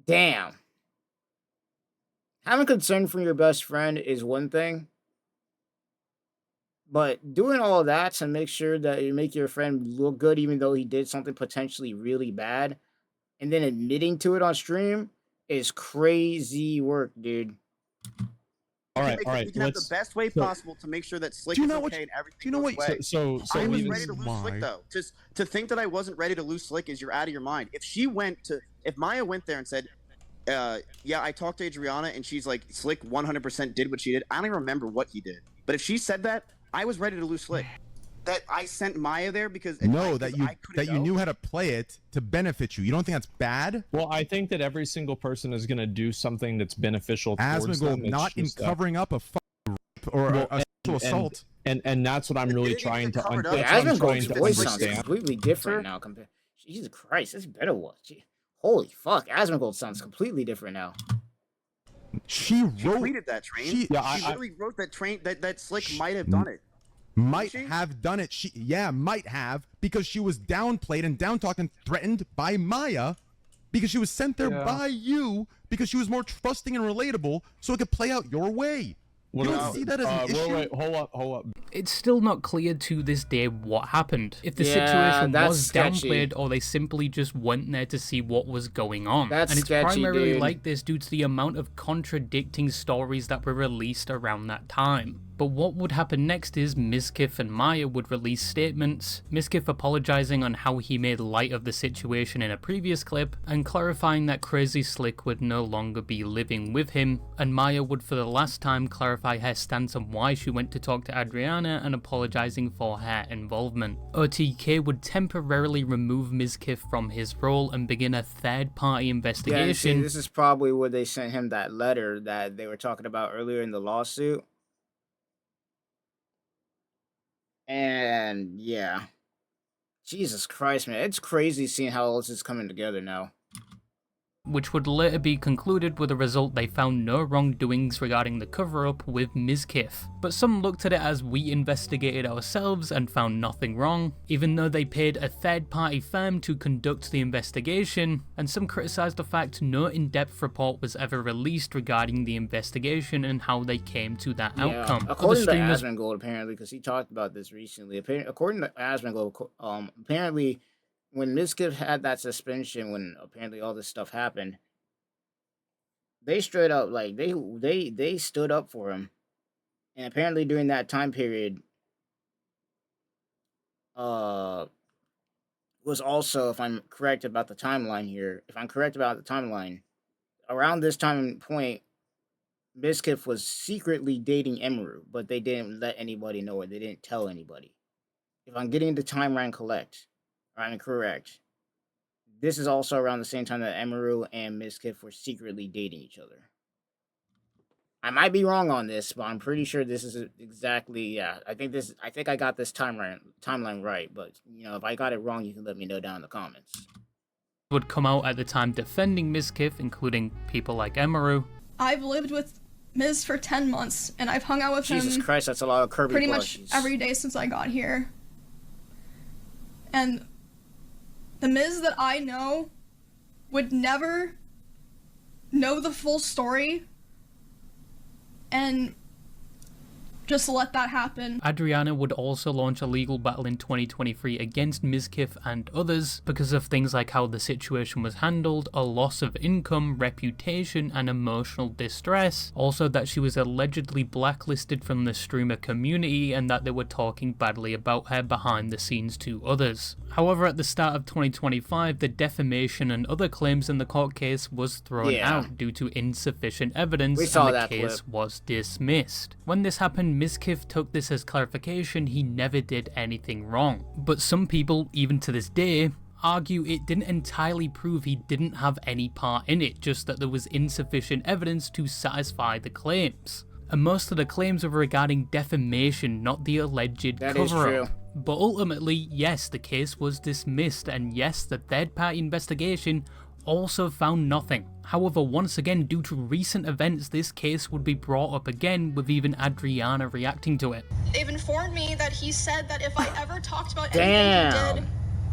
Damn. Having concern for your best friend is one thing, but doing all that to make sure that you make your friend look good even though he did something potentially really bad, and then admitting to it on stream is crazy work, dude. all right, all right. We can have the best way possible to make sure that Slick is okay and everything goes away. So I was we- ready to lose Slick though. Just to think that I wasn't ready to lose Slick is you're out of your mind. If Maya went there and said, yeah, I talked to Adriana and she's like, Slick 100% did what she did. I don't even remember what he did. But if she said that, I was ready to lose Slick. That I sent Maya there because that you knew how to play it to benefit you. You don't think that's bad? Well, I think that every single person is going to do something that's beneficial towards them. Asmongold, not in covering up a rape or a sexual assault. And that's what I'm really trying to Asmongold's voice sounds understand. completely different now. Jesus Christ, this better was. Holy fuck, Asmongold sounds completely different now. She tweeted that Train. She literally wrote that Train that Slick might have done it. Might have done it. Might have, because she was downplayed and down talked and threatened by Maya, because she was sent there by you because she was more trusting and relatable, so it could play out your way. You don't see that as an issue? Wait, hold up. It's still not clear to this day what happened. If the Yeah, situation that's was sketchy. downplayed or they simply just went there to see what was going on. That's and it's sketchy, primarily dude. like this due to the amount of contradicting stories that were released around that time. But what would happen next is Mizkif and Maya would release statements, Mizkif apologizing on how he made light of the situation in a previous clip, and clarifying that Crazy Slick would no longer be living with him, and Maya would for the last time clarify her stance on why she went to talk to Adriana and apologizing for her involvement. OTK would temporarily remove Mizkif from his role and begin a third-party Yeah, investigation. see, this is probably where they sent him that letter that they were talking about earlier in the lawsuit. And yeah, Jesus Christ, man, it's crazy seeing how all this is coming together now. Which would later be concluded with the result they found no wrongdoings regarding the cover-up with Mizkif. But some looked at it as we investigated ourselves and found nothing wrong, even though they paid a third-party firm to conduct the investigation, and some criticised the fact no in-depth report was ever released regarding the investigation and how they came to that outcome. According to Asmongold, apparently, because he talked about this recently, according to Asmongold, apparently, when Mizkif had that suspension, when apparently all this stuff happened, they straight up like they stood up for him, and apparently during that time period, was also, if I'm correct about the timeline here, around this time point, Mizkif was secretly dating Emeru, but they didn't let anybody know it. They didn't tell anybody. If I'm getting the timeline correct, this is also around the same time that Emeru and Mizkif were secretly dating each other. I might be wrong on this, but I'm pretty sure this is exactly, I think I got this timeline right, but if I got it wrong, you can let me know down in the comments. Would come out at the time defending Mizkif, including people like Emeru. I've lived with Miz for 10 months, and I've hung out with him. Jesus Christ, that's a lot of Kirby pretty plushies. much every day since I got here. And the Miz that I know would never know the full story and just let that happen. Adriana would also launch a legal battle in 2023 against Mizkif and others because of things like how the situation was handled, a loss of income, reputation, and emotional distress. Also that she was allegedly blacklisted from the streamer community and that they were talking badly about her behind the scenes to others. However, at the start of 2025, the defamation and other claims in the court case was thrown out due to insufficient evidence, and the case was dismissed. When this happened, Mizkif took this as clarification he never did anything wrong. But some people, even to this day, argue it didn't entirely prove he didn't have any part in it, just that there was insufficient evidence to satisfy the claims. And most of the claims were regarding defamation, not the alleged cover-up. But ultimately, yes, the case was dismissed, and yes, the third-party investigation also found nothing. However, once again, due to recent events, this case would be brought up again, with even Adriana reacting to it. They've informed me that he said that if I ever talked about anything he did,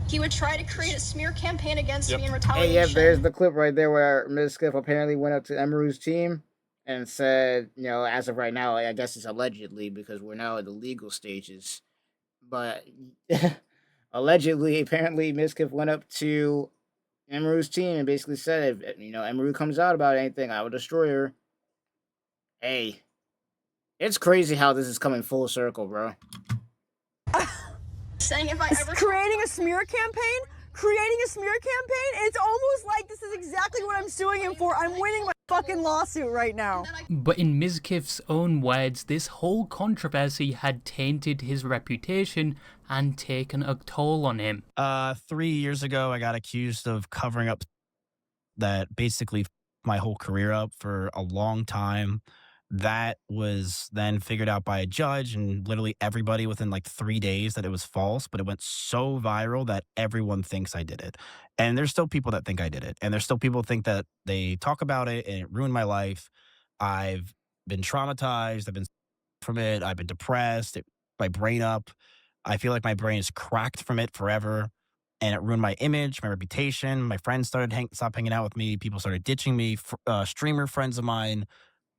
he would try to create a smear campaign against me in retaliation. Hey, there's the clip right there where Mizkif apparently went up to Emeru's team and said, as of right now, I guess it's allegedly because we're now at the legal stages, but allegedly, apparently, Mizkif went up to Emeru's team and basically said, if Emeru comes out about anything, I will destroy her. Hey, It's crazy how this is coming full circle, bro. Saying if I ever creating a smear campaign, it's almost like this is exactly what I'm suing him for. I'm winning my fucking lawsuit right now. But in Mizkif's own words, this whole controversy had tainted his reputation and taken a toll on him. 3 years ago, I got accused of covering up that basically my whole career up for a long time. That was then figured out by a judge and literally everybody within like 3 days that it was false, but it went so viral that everyone thinks I did it. And there's still people that think I did it. And there's still people that think that they talk about it and it ruined my life. I've been traumatized. I've been from it. I've been depressed. My brain up. I feel like my brain is cracked from it forever. And it ruined my image, my reputation. My friends stopped hanging out with me. People started ditching me. Streamer friends of mine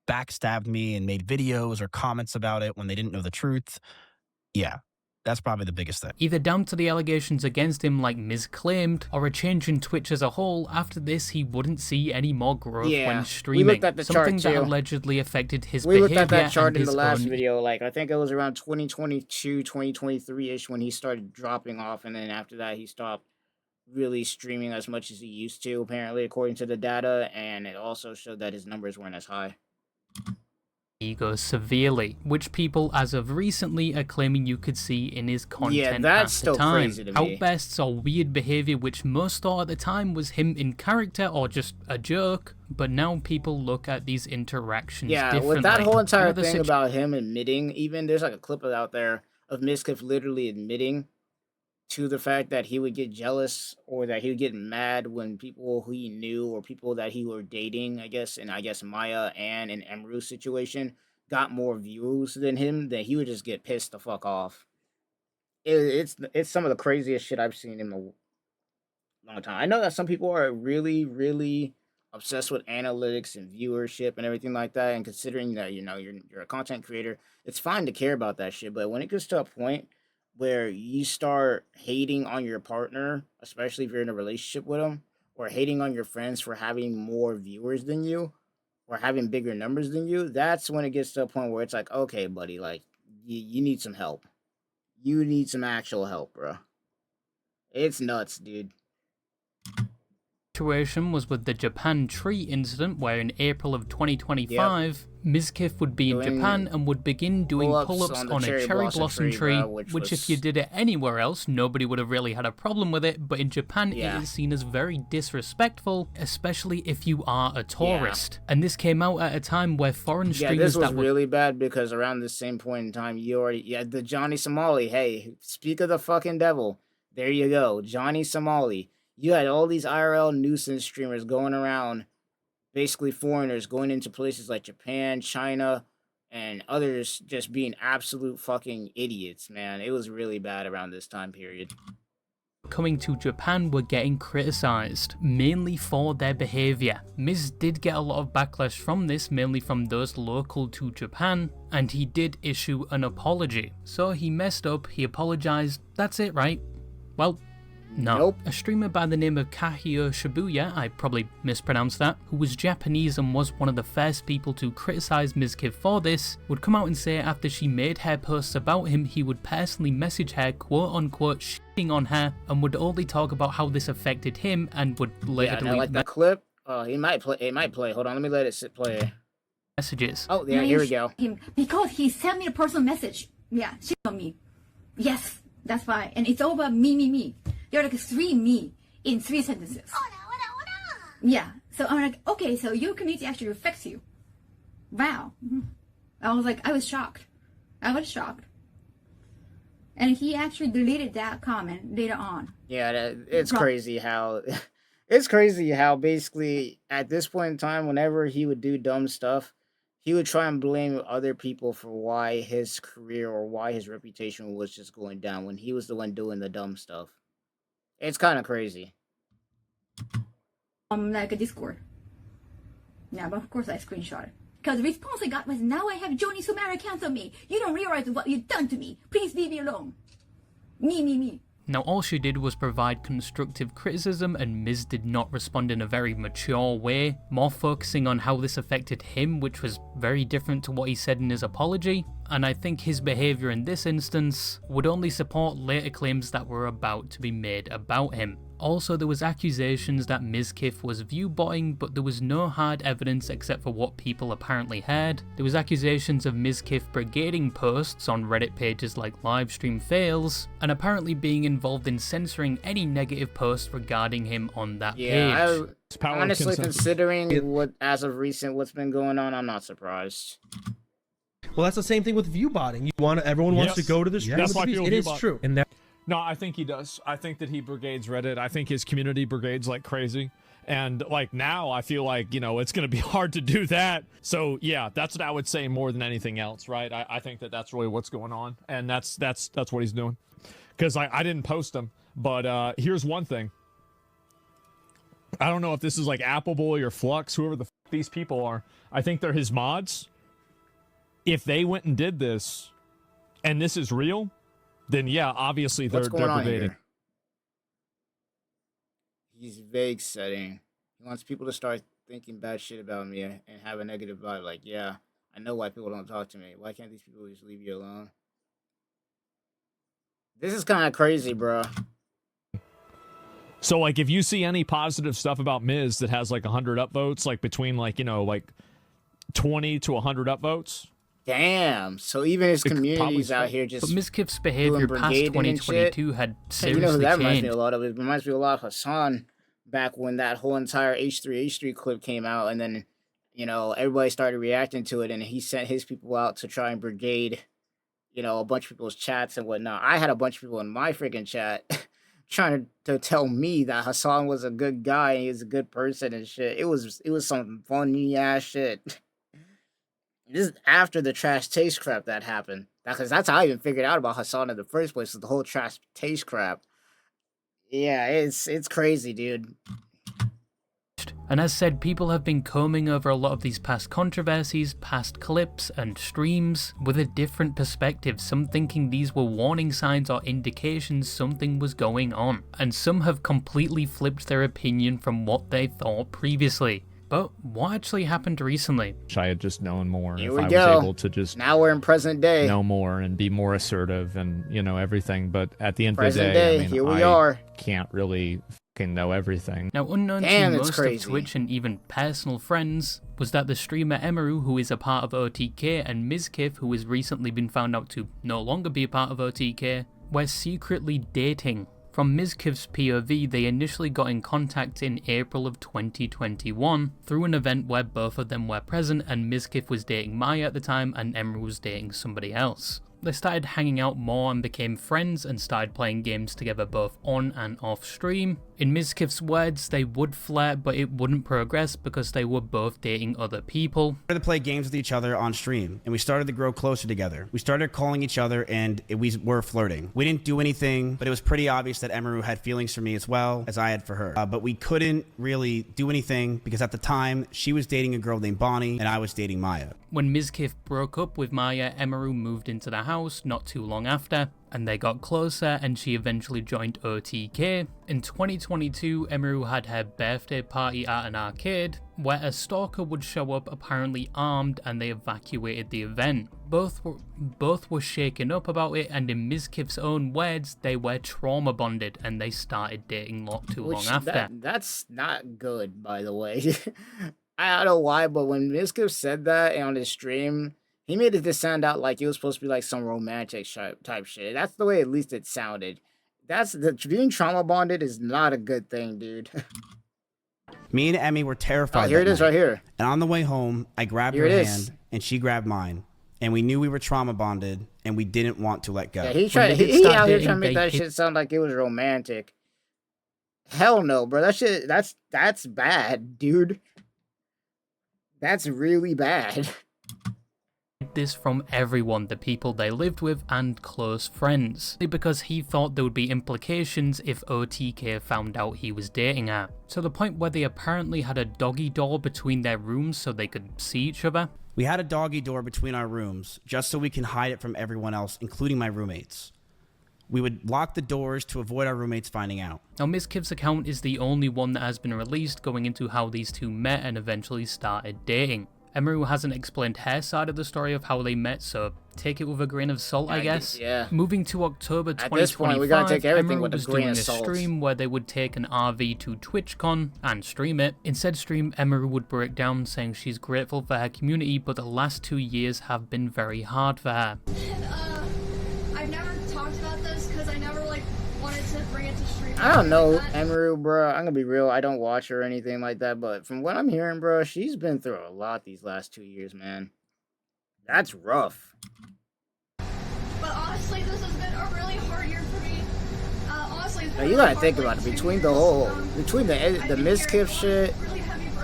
backstabbed me and made videos or comments about it when they didn't know the truth. Yeah, that's probably the biggest thing. Either down to the allegations against him like Miz claimed, or a change in Twitch as a whole. After this, he wouldn't see any more growth when streaming. We looked at the something chart that too. allegedly affected his We behavior. looked at that chart in the last own... video. Like, I think it was around 2022, 2023-ish when he started dropping off. And then after that, he stopped really streaming as much as he used to, apparently, according to the data. And it also showed that his numbers weren't as high. Ego severely, which people as of recently are claiming you could see in his content that's at still the time. crazy to me. Outbursts or weird behavior which most thought at the time was him in character or just a joke, but now people look at these interactions differently. With that whole entire thing about him admitting, even there's like a clip out there of Mizkif literally admitting to the fact that he would get jealous or that he would get mad when people who he knew or people that he were dating, I guess Maya and an Emru situation got more views than him, that he would just get pissed the fuck off. It's some of the craziest shit I've seen in a long time. I know that some people are really, really obsessed with analytics and viewership and everything like that, and considering that, you know, you're a content creator, it's fine to care about that shit, but when it gets to a point where you start hating on your partner, especially if you're in a relationship with them, or hating on your friends for having more viewers than you, or having bigger numbers than you, that's when it gets to a point where it's like, okay, buddy, like, you need some help. You need some actual help, bro. It's nuts, dude. Situation was with the Japan tree incident, where in April of 2025, Mizkif would be in Japan and would begin doing pull-ups on a cherry blossom tree, which if you did it anywhere else, nobody would have really had a problem with it, but in Japan it is seen as very disrespectful, especially if you are a tourist. And this came out at a time where foreign streamers this was really bad, because around the same point in time, you had the Johnny Somali. Hey, speak of the fucking devil. There you go, Johnny Somali. You had all these IRL nuisance streamers going around, basically foreigners going into places like Japan, China, and others just being absolute fucking idiots, man. It was really bad around this time period. Coming to Japan were getting criticized, mainly for their behavior. Miz did get a lot of backlash from this, mainly from those local to Japan, and he did issue an apology. So he messed up, he apologized, that's it, right? Well, no. Nope. A streamer by the name of Kahio Shibuya, I probably mispronounced that, who was Japanese and was one of the first people to criticize Mizkif for this, would come out and say after she made her posts about him, he would personally message her, quote unquote, shitting on her, and would only talk about how this affected him and would later delete like that clip. It might play. Hold on, let me let it play. Messages. Oh, yeah, here we go. Him because he sent me a personal message. Yeah, shit on me. Yes, that's why. And it's all about me. You're like 3 me in 3 sentences. Yeah. So I'm like, okay, so your community actually affects you. Wow. I was shocked. And he actually deleted that comment later on. Yeah, it's crazy how basically at this point in time, whenever he would do dumb stuff, he would try and blame other people for why his career or why his reputation was just going down when he was the one doing the dumb stuff. It's kind of crazy. Like a Discord. Yeah, but of course I screenshot it. Because the response I got was, now I have Johnny Sumara cancel me. You don't realize what you've done to me. Please leave me alone. Me. Now all she did was provide constructive criticism, and Miz did not respond in a very mature way, more focusing on how this affected him, which was very different to what he said in his apology, and I think his behaviour in this instance would only support later claims that were about to be made about him. Also, there was accusations that Mizkif was viewbotting, but there was no hard evidence except for what people apparently heard. There was accusations of Mizkif brigading posts on Reddit pages like Livestream Fails, and apparently being involved in censoring any negative posts regarding him on that page. Honestly, considering what, as of recent, what's been going on, I'm not surprised. Well, that's the same thing with viewbotting. Everyone wants to go to the stream. That's why people It is viewbot. true. And that No, I think he does. I think that he brigades Reddit. I think his community brigades like crazy. And like now I feel like, you know, it's going to be hard to do that. So yeah, that's what I would say more than anything else, right? I think that that's really what's going on. And that's what he's doing. Because I didn't post him. But here's one thing. I don't know if this is like Appleboy or Flux, whoever the f these people are. I think they're his mods. If they went and did this, and this is real, then yeah, obviously they're brigading. He's vague setting. He wants people to start thinking bad shit about me and have a negative vibe. Like, yeah, I know why people don't talk to me. Why can't these people just leave you alone? This is kind of crazy, bro. So like, if you see any positive stuff about Miz that has like 100 upvotes, like between like, you know, like 20 to 100 upvotes. Damn. So even his community's out here just. But Mizkif's behavior past 2022 had seriously you know who that reminds me changed. a lot of? It reminds me a lot of Hassan back when that whole entire H3 clip came out, and then, you know, everybody started reacting to it, and he sent his people out to try and brigade, you know, a bunch of people's chats and whatnot. I had a bunch of people in my freaking chat trying to tell me that Hassan was a good guy and he was a good person and shit. It was some funny ass shit. This is after the trash taste crap that happened. Because that's how I even figured out about Hassan in the first place, was the whole trash taste crap. Yeah, it's crazy, dude. And as said, people have been combing over a lot of these past controversies, past clips and streams with a different perspective, some thinking these were warning signs or indications something was going on, and some have completely flipped their opinion from what they thought previously. But what actually happened recently? I had just known more. Here if we I go. was able to just now we're in present day. Know more and be more assertive and, you know, everything. But at the end present of the day, day, I mean, here we are. Can't really fucking know everything. Now, unknown Damn, to it's most crazy. of Twitch and even personal friends was that the streamer Emaru, who is a part of OTK, and Mizkif, who has recently been found out to no longer be a part of OTK, were secretly dating. From Mizkif's POV, they initially got in contact in April of 2021 through an event where both of them were present, and Mizkif was dating Maya at the time and Emaru was dating somebody else. They started hanging out more and became friends and started playing games together both on and off stream. In Mizkif's words, they would flirt, but it wouldn't progress because they were both dating other people. We started to play games with each other on stream, and we started to grow closer together. We started calling each other, and we were flirting. We didn't do anything, but it was pretty obvious that Emaru had feelings for me as well as I had for her. But we couldn't really do anything because at the time, she was dating a girl named Bonnie, and I was dating Maya. When Mizkif broke up with Maya, Emaru moved into the house not too long after, and they got closer, and she eventually joined OTK. In 2022, Emaru had her birthday party at an arcade, where a stalker would show up apparently armed, and they evacuated the event. Both were shaken up about it, and in Mizkif's own words, they were trauma bonded, and they started dating not too long after. That's not good, by the way. I don't know why, but when Mizkif said that on his stream, he made it sound out like it was supposed to be like some romantic type shit. That's the way at least it sounded. Being trauma bonded is not a good thing, dude. Me and Emmy were terrified. Oh, here it is right here. And on the way home, I grabbed her hand and she grabbed mine. And we knew we were trauma bonded and we didn't want to let go. Yeah, he out here trying to make that shit sound like it was romantic. Hell no, bro. That shit, that's bad, dude. That's really bad. This from everyone, the people they lived with and close friends, because he thought there would be implications if OTK found out he was dating her, to the point where they apparently had a doggy door between their rooms so they could see each other. We had a doggy door between our rooms just so we can hide it from everyone else, including my roommates. We would lock the doors to avoid our roommates finding out. Now, Mizkif's account is the only one that has been released going into how these two met and eventually started dating. Emeru hasn't explained her side of the story of how they met, so take it with a grain of salt, I guess. Yeah. Moving to October At 2025, this point, we gotta take everything Emeru with a was grain doing of a salt. stream where they would take an RV to TwitchCon and stream it. In said stream, Emeru would break down saying she's grateful for her community, but the last 2 years have been very hard for her. I've never talked about this because I never wanted to bring it to stream. I don't know, Emeru, bro. I'm gonna be real. I don't watch her or anything like that, but from what I'm hearing, bro, she's been through a lot these last 2 years, man. That's rough. But honestly, this has been a really hard year for me. Honestly, Now, you gotta think about it. Between the Mizkif shit,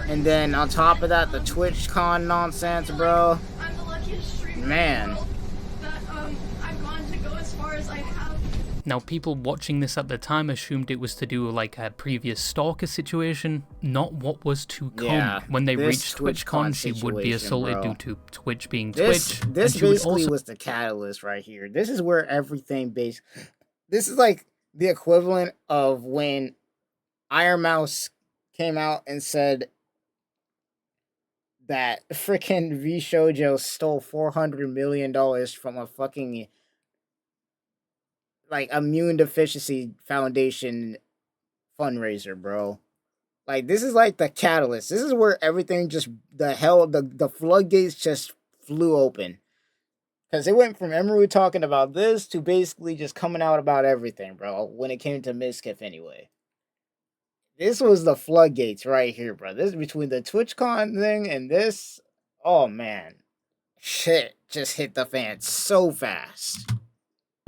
and then on top of that, the TwitchCon nonsense, bro. I'm the luckiest streamer Man. in the world that I've gone to go as far as I have. Now, people watching this at the time assumed it was to do like a previous stalker situation, not what was to come. Yeah, When they this reached TwitchCon, she would be situation, assaulted bro. due to Twitch being This Twitch. this and she would basically also was the catalyst right here. This is where everything This is like the equivalent of when Iron Mouse came out and said that freaking V Shoujo stole $400 million from a fucking immune deficiency foundation fundraiser, bro. Like, this is like the catalyst. This is where everything just the floodgates just flew open. Because it went from Emeru talking about this to basically just coming out about everything, bro, when it came to Mizkif anyway. This was the floodgates right here, bro. This between the TwitchCon thing and this, oh man. Shit just hit the fan so fast.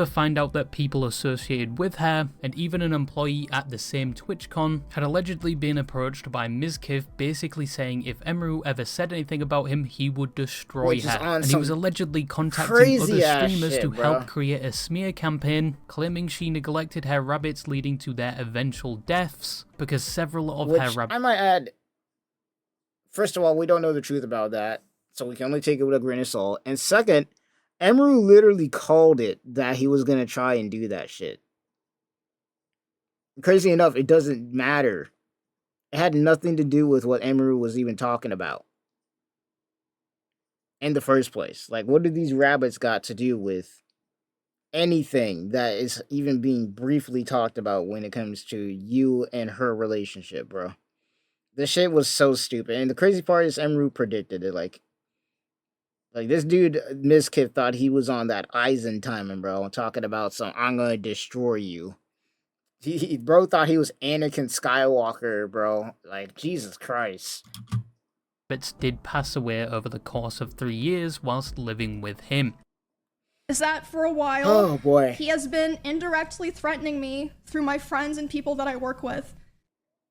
find out that people associated with her, and even an employee at the same TwitchCon, had allegedly been approached by Mizkif basically saying if Emeru ever said anything about him, he would destroy her. And he was allegedly contacting other streamers to help create a smear campaign, claiming she neglected her rabbits, leading to their eventual deaths, because several of her rabbits... I might add, first of all, we don't know the truth about that, so we can only take it with a grain of salt. And second, Emeru literally called it that he was going to try and do that shit. Crazy enough, it doesn't matter. It had nothing to do with what Emeru was even talking about in the first place. Like, what do these rabbits got to do with anything that is even being briefly talked about when it comes to you and her relationship, bro? This shit was so stupid. And the crazy part is Emeru predicted it. Like this dude, Mizkif, thought he was on that Eisen timing, bro, talking about I'm gonna destroy you. Bro thought he was Anakin Skywalker, bro. Like, Jesus Christ. did pass away over the course of 3 years whilst living with him. Is that for a while, oh boy, he has been indirectly threatening me through my friends and people that I work with.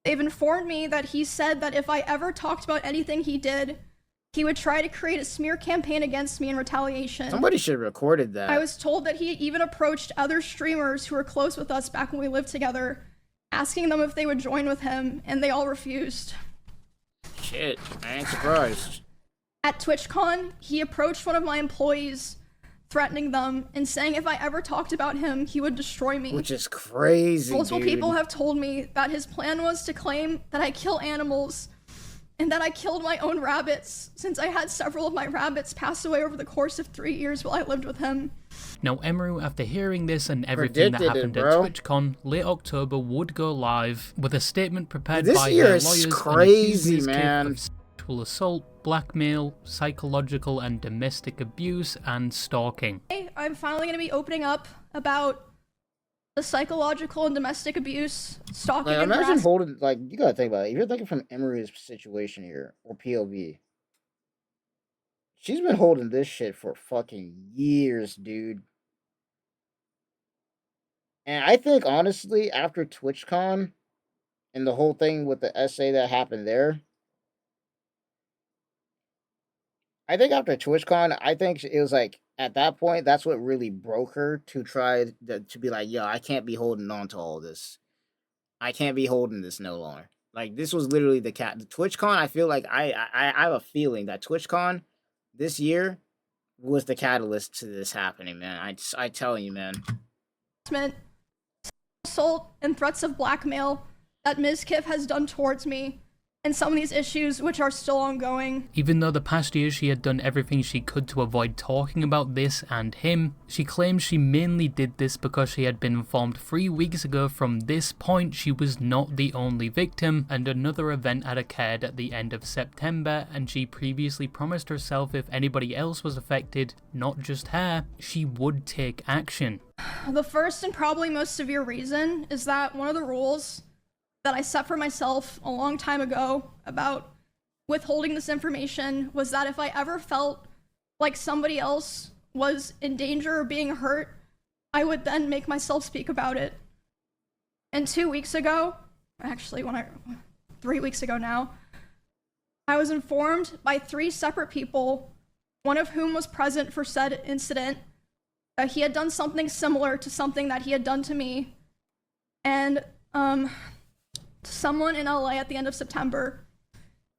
They've informed me that he said that if I ever talked about anything he did, he would try to create a smear campaign against me in retaliation. Somebody should have recorded that. I was told that he even approached other streamers who were close with us back when we lived together, asking them if they would join with him, and they all refused. Shit, I ain't surprised. At TwitchCon, he approached one of my employees, threatening them and saying if I ever talked about him, he would destroy me. Which is crazy, Multiple dude. people have told me that his plan was to claim that I kill animals and that I killed my own rabbits, since I had several of my rabbits pass away over the course of 3 years while I lived with him. Now, Emeru, after hearing this and everything that happened at TwitchCon, late October would go live with a statement prepared by her lawyers crazy, and accused Mizkif man. of sexual assault, blackmail, psychological and domestic abuse, and stalking. I'm finally going to be opening up about the psychological and domestic abuse, stalking, Like, and imagine harassment. holding, like, you gotta think about it. If you're thinking from Emeru's situation here, or POV, she's been holding this shit for fucking years, dude. And I think, honestly, after TwitchCon and the whole thing with the essay that happened there, I think after TwitchCon, I think it was like, at that point, that's what really broke her to try to be like, yo, I can't be holding on to all this. I can't be holding this no longer. Like, this was literally the TwitchCon. I feel like I have a feeling that TwitchCon this year was the catalyst to this happening, man. I tell you, man. assault and threats of blackmail that Mizkif has done towards me, and some of these issues which are still ongoing. Even though the past year she had done everything she could to avoid talking about this and him, she claims she mainly did this because she had been informed 3 weeks ago from this point she was not the only victim, and another event had occurred at the end of September, and she previously promised herself if anybody else was affected, not just her, she would take action. The first and probably most severe reason is that one of the rules that I set for myself a long time ago about withholding this information was that if I ever felt like somebody else was in danger or being hurt, I would then make myself speak about it. And 2 weeks ago, actually 3 weeks ago now, I was informed by 3 separate people, one of whom was present for said incident, that he had done something similar to something that he had done to me. And someone in LA at the end of September.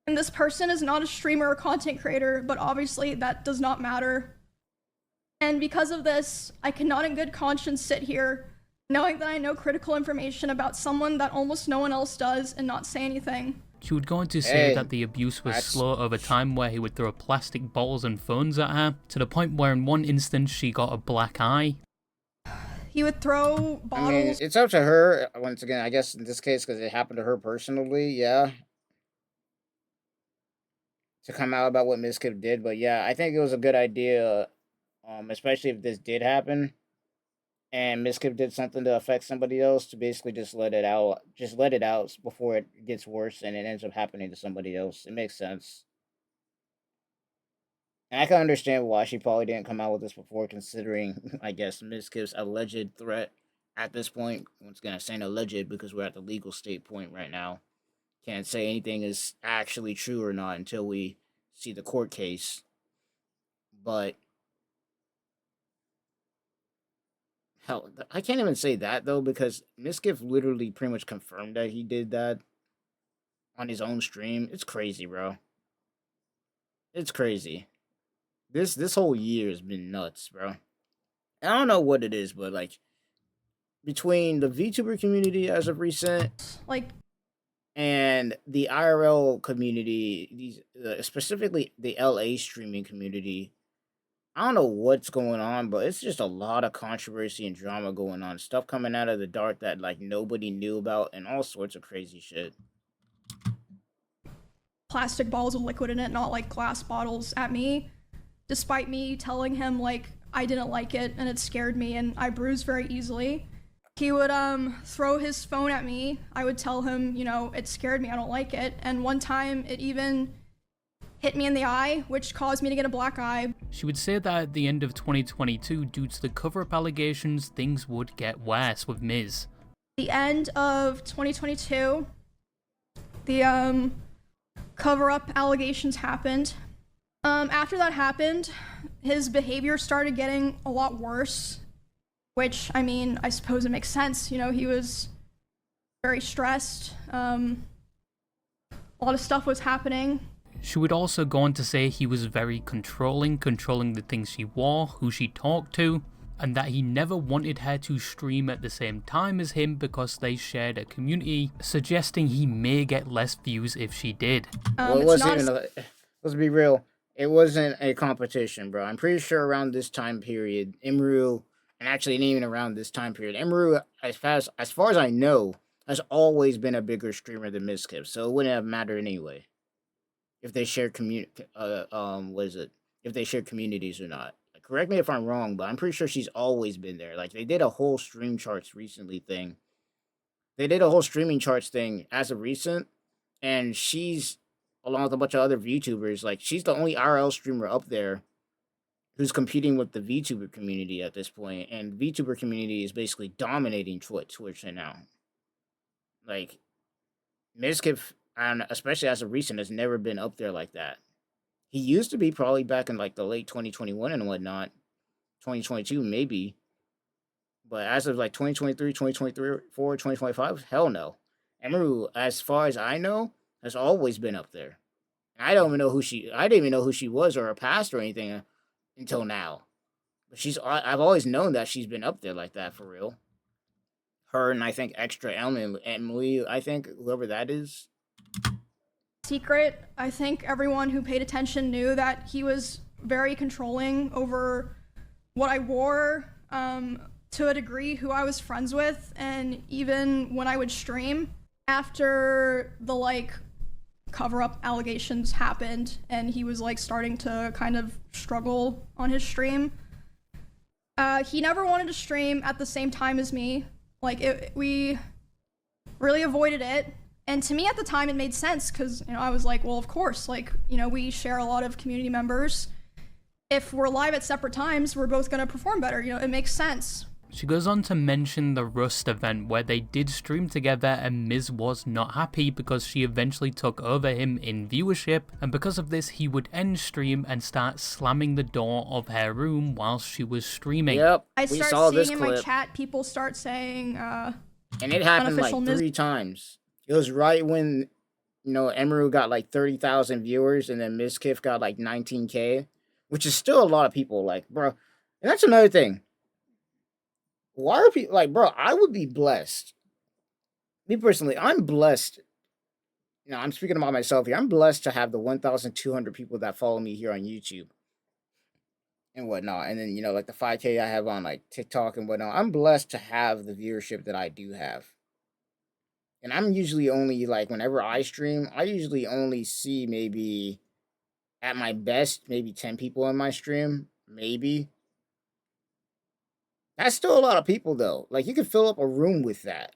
And this person is not a streamer or content creator, but obviously that does not matter. And because of this, I cannot in good conscience sit here knowing that I know critical information about someone that almost no one else does and not say anything. She would go on to say that the abuse was slow over time, where he would throw plastic bottles and phones at her, to the point where in one instance she got a black eye. He would throw bottles. I mean, it's up to her, once again, I guess in this case, because it happened to her personally, yeah. To come out about what Mizkif did, but yeah, I think it was a good idea, especially if this did happen, and Mizkif did something to affect somebody else, to basically just let it out before it gets worse and it ends up happening to somebody else. It makes sense. And I can understand why she probably didn't come out with this before, considering, I guess, Mizkif's alleged threat at this point. Once again, I'm saying alleged because we're at the legal state point right now. Can't say anything is actually true or not until we see the court case. But hell, I can't even say that, though, because Mizkif literally pretty much confirmed that he did that on his own stream. It's crazy, bro. It's crazy. This whole year has been nuts, bro. I don't know what it is, but like between the VTuber community as of recent, and the IRL community, these specifically the LA streaming community, I don't know what's going on, but it's just a lot of controversy and drama going on. Stuff coming out of the dark that like nobody knew about, and all sorts of crazy shit. Plastic bottles of liquid in it, not like glass bottles, at me. Despite me telling him, like, I didn't like it and it scared me and I bruised very easily. He would throw his phone at me. I would tell him, you know, it scared me, I don't like it. And one time it even hit me in the eye, which caused me to get a black eye. She would say that at the end of 2022, due to the cover-up allegations, things would get worse with Miz. The end of 2022, the cover-up allegations happened. After that happened, his behavior started getting a lot worse, which, I mean, I suppose it makes sense. You know, he was very stressed. A lot of stuff was happening. She would also go on to say he was very controlling the things she wore, who she talked to, and that he never wanted her to stream at the same time as him because they shared a community, suggesting he may get less views if she did. Well, it wasn't even let's be real. It wasn't a competition, bro. I'm pretty sure around this time period, Imru, and actually not even around this time period, Imru, as far as I know, has always been a bigger streamer than Mizkif, so it wouldn't have mattered anyway if they share if they share communities or not. Correct me if I'm wrong, but I'm pretty sure she's always been there. Like, they did a whole stream charts recently thing. They did a whole streaming charts thing as of recent, and she's, along with a bunch of other VTubers, like, she's the only RL streamer up there who's competing with the VTuber community at this point, and VTuber community is basically dominating Twitch right now. Like, Mizkif, and especially as of recent, has never been up there like that. He used to be probably back in like the late 2021 and whatnot, 2022 maybe, but as of like 2023, 2024, 2025, hell no. Emeru, as far as I know, has always been up there. I didn't even know who she was or her past or anything until now. But I've always known that she's been up there like that for real. her and I think extra Emily, I think whoever that is. Secret. I think everyone who paid attention knew that he was very controlling over what I wore, to a degree, who I was friends with, and even when I would stream. After the like cover-up allegations happened and he was like starting to kind of struggle on his stream, he never wanted to stream at the same time as me. Like we really avoided it. And to me at the time it made sense because, you know, I was like, well, of course, like, you know, we share a lot of community members. If we're live at separate times, we're both gonna perform better. You know, it makes sense. She goes on to mention the Rust event where they did stream together and Miz was not happy because she eventually took over him in viewership, and because of this he would end stream and start slamming the door of her room whilst she was streaming. Yep, I we start saw seeing this in clip. my chat people start saying And it happened like unofficial 3 times. It was right when, you know, Emeru got like 30,000 viewers and then Mizkif got like 19K, which is still a lot of people, like, bro. And that's another thing. Why are people like, bro, I would be blessed. Me personally, I'm blessed. You know, I'm speaking about myself here. I'm blessed to have the 1,200 people that follow me here on YouTube and whatnot. And then, you know, like the 5K I have on like TikTok and whatnot. I'm blessed to have the viewership that I do have. And I'm usually only like, whenever I stream, I usually only see maybe at my best, maybe 10 people in my stream, maybe. That's still a lot of people though. Like you could fill up a room with that.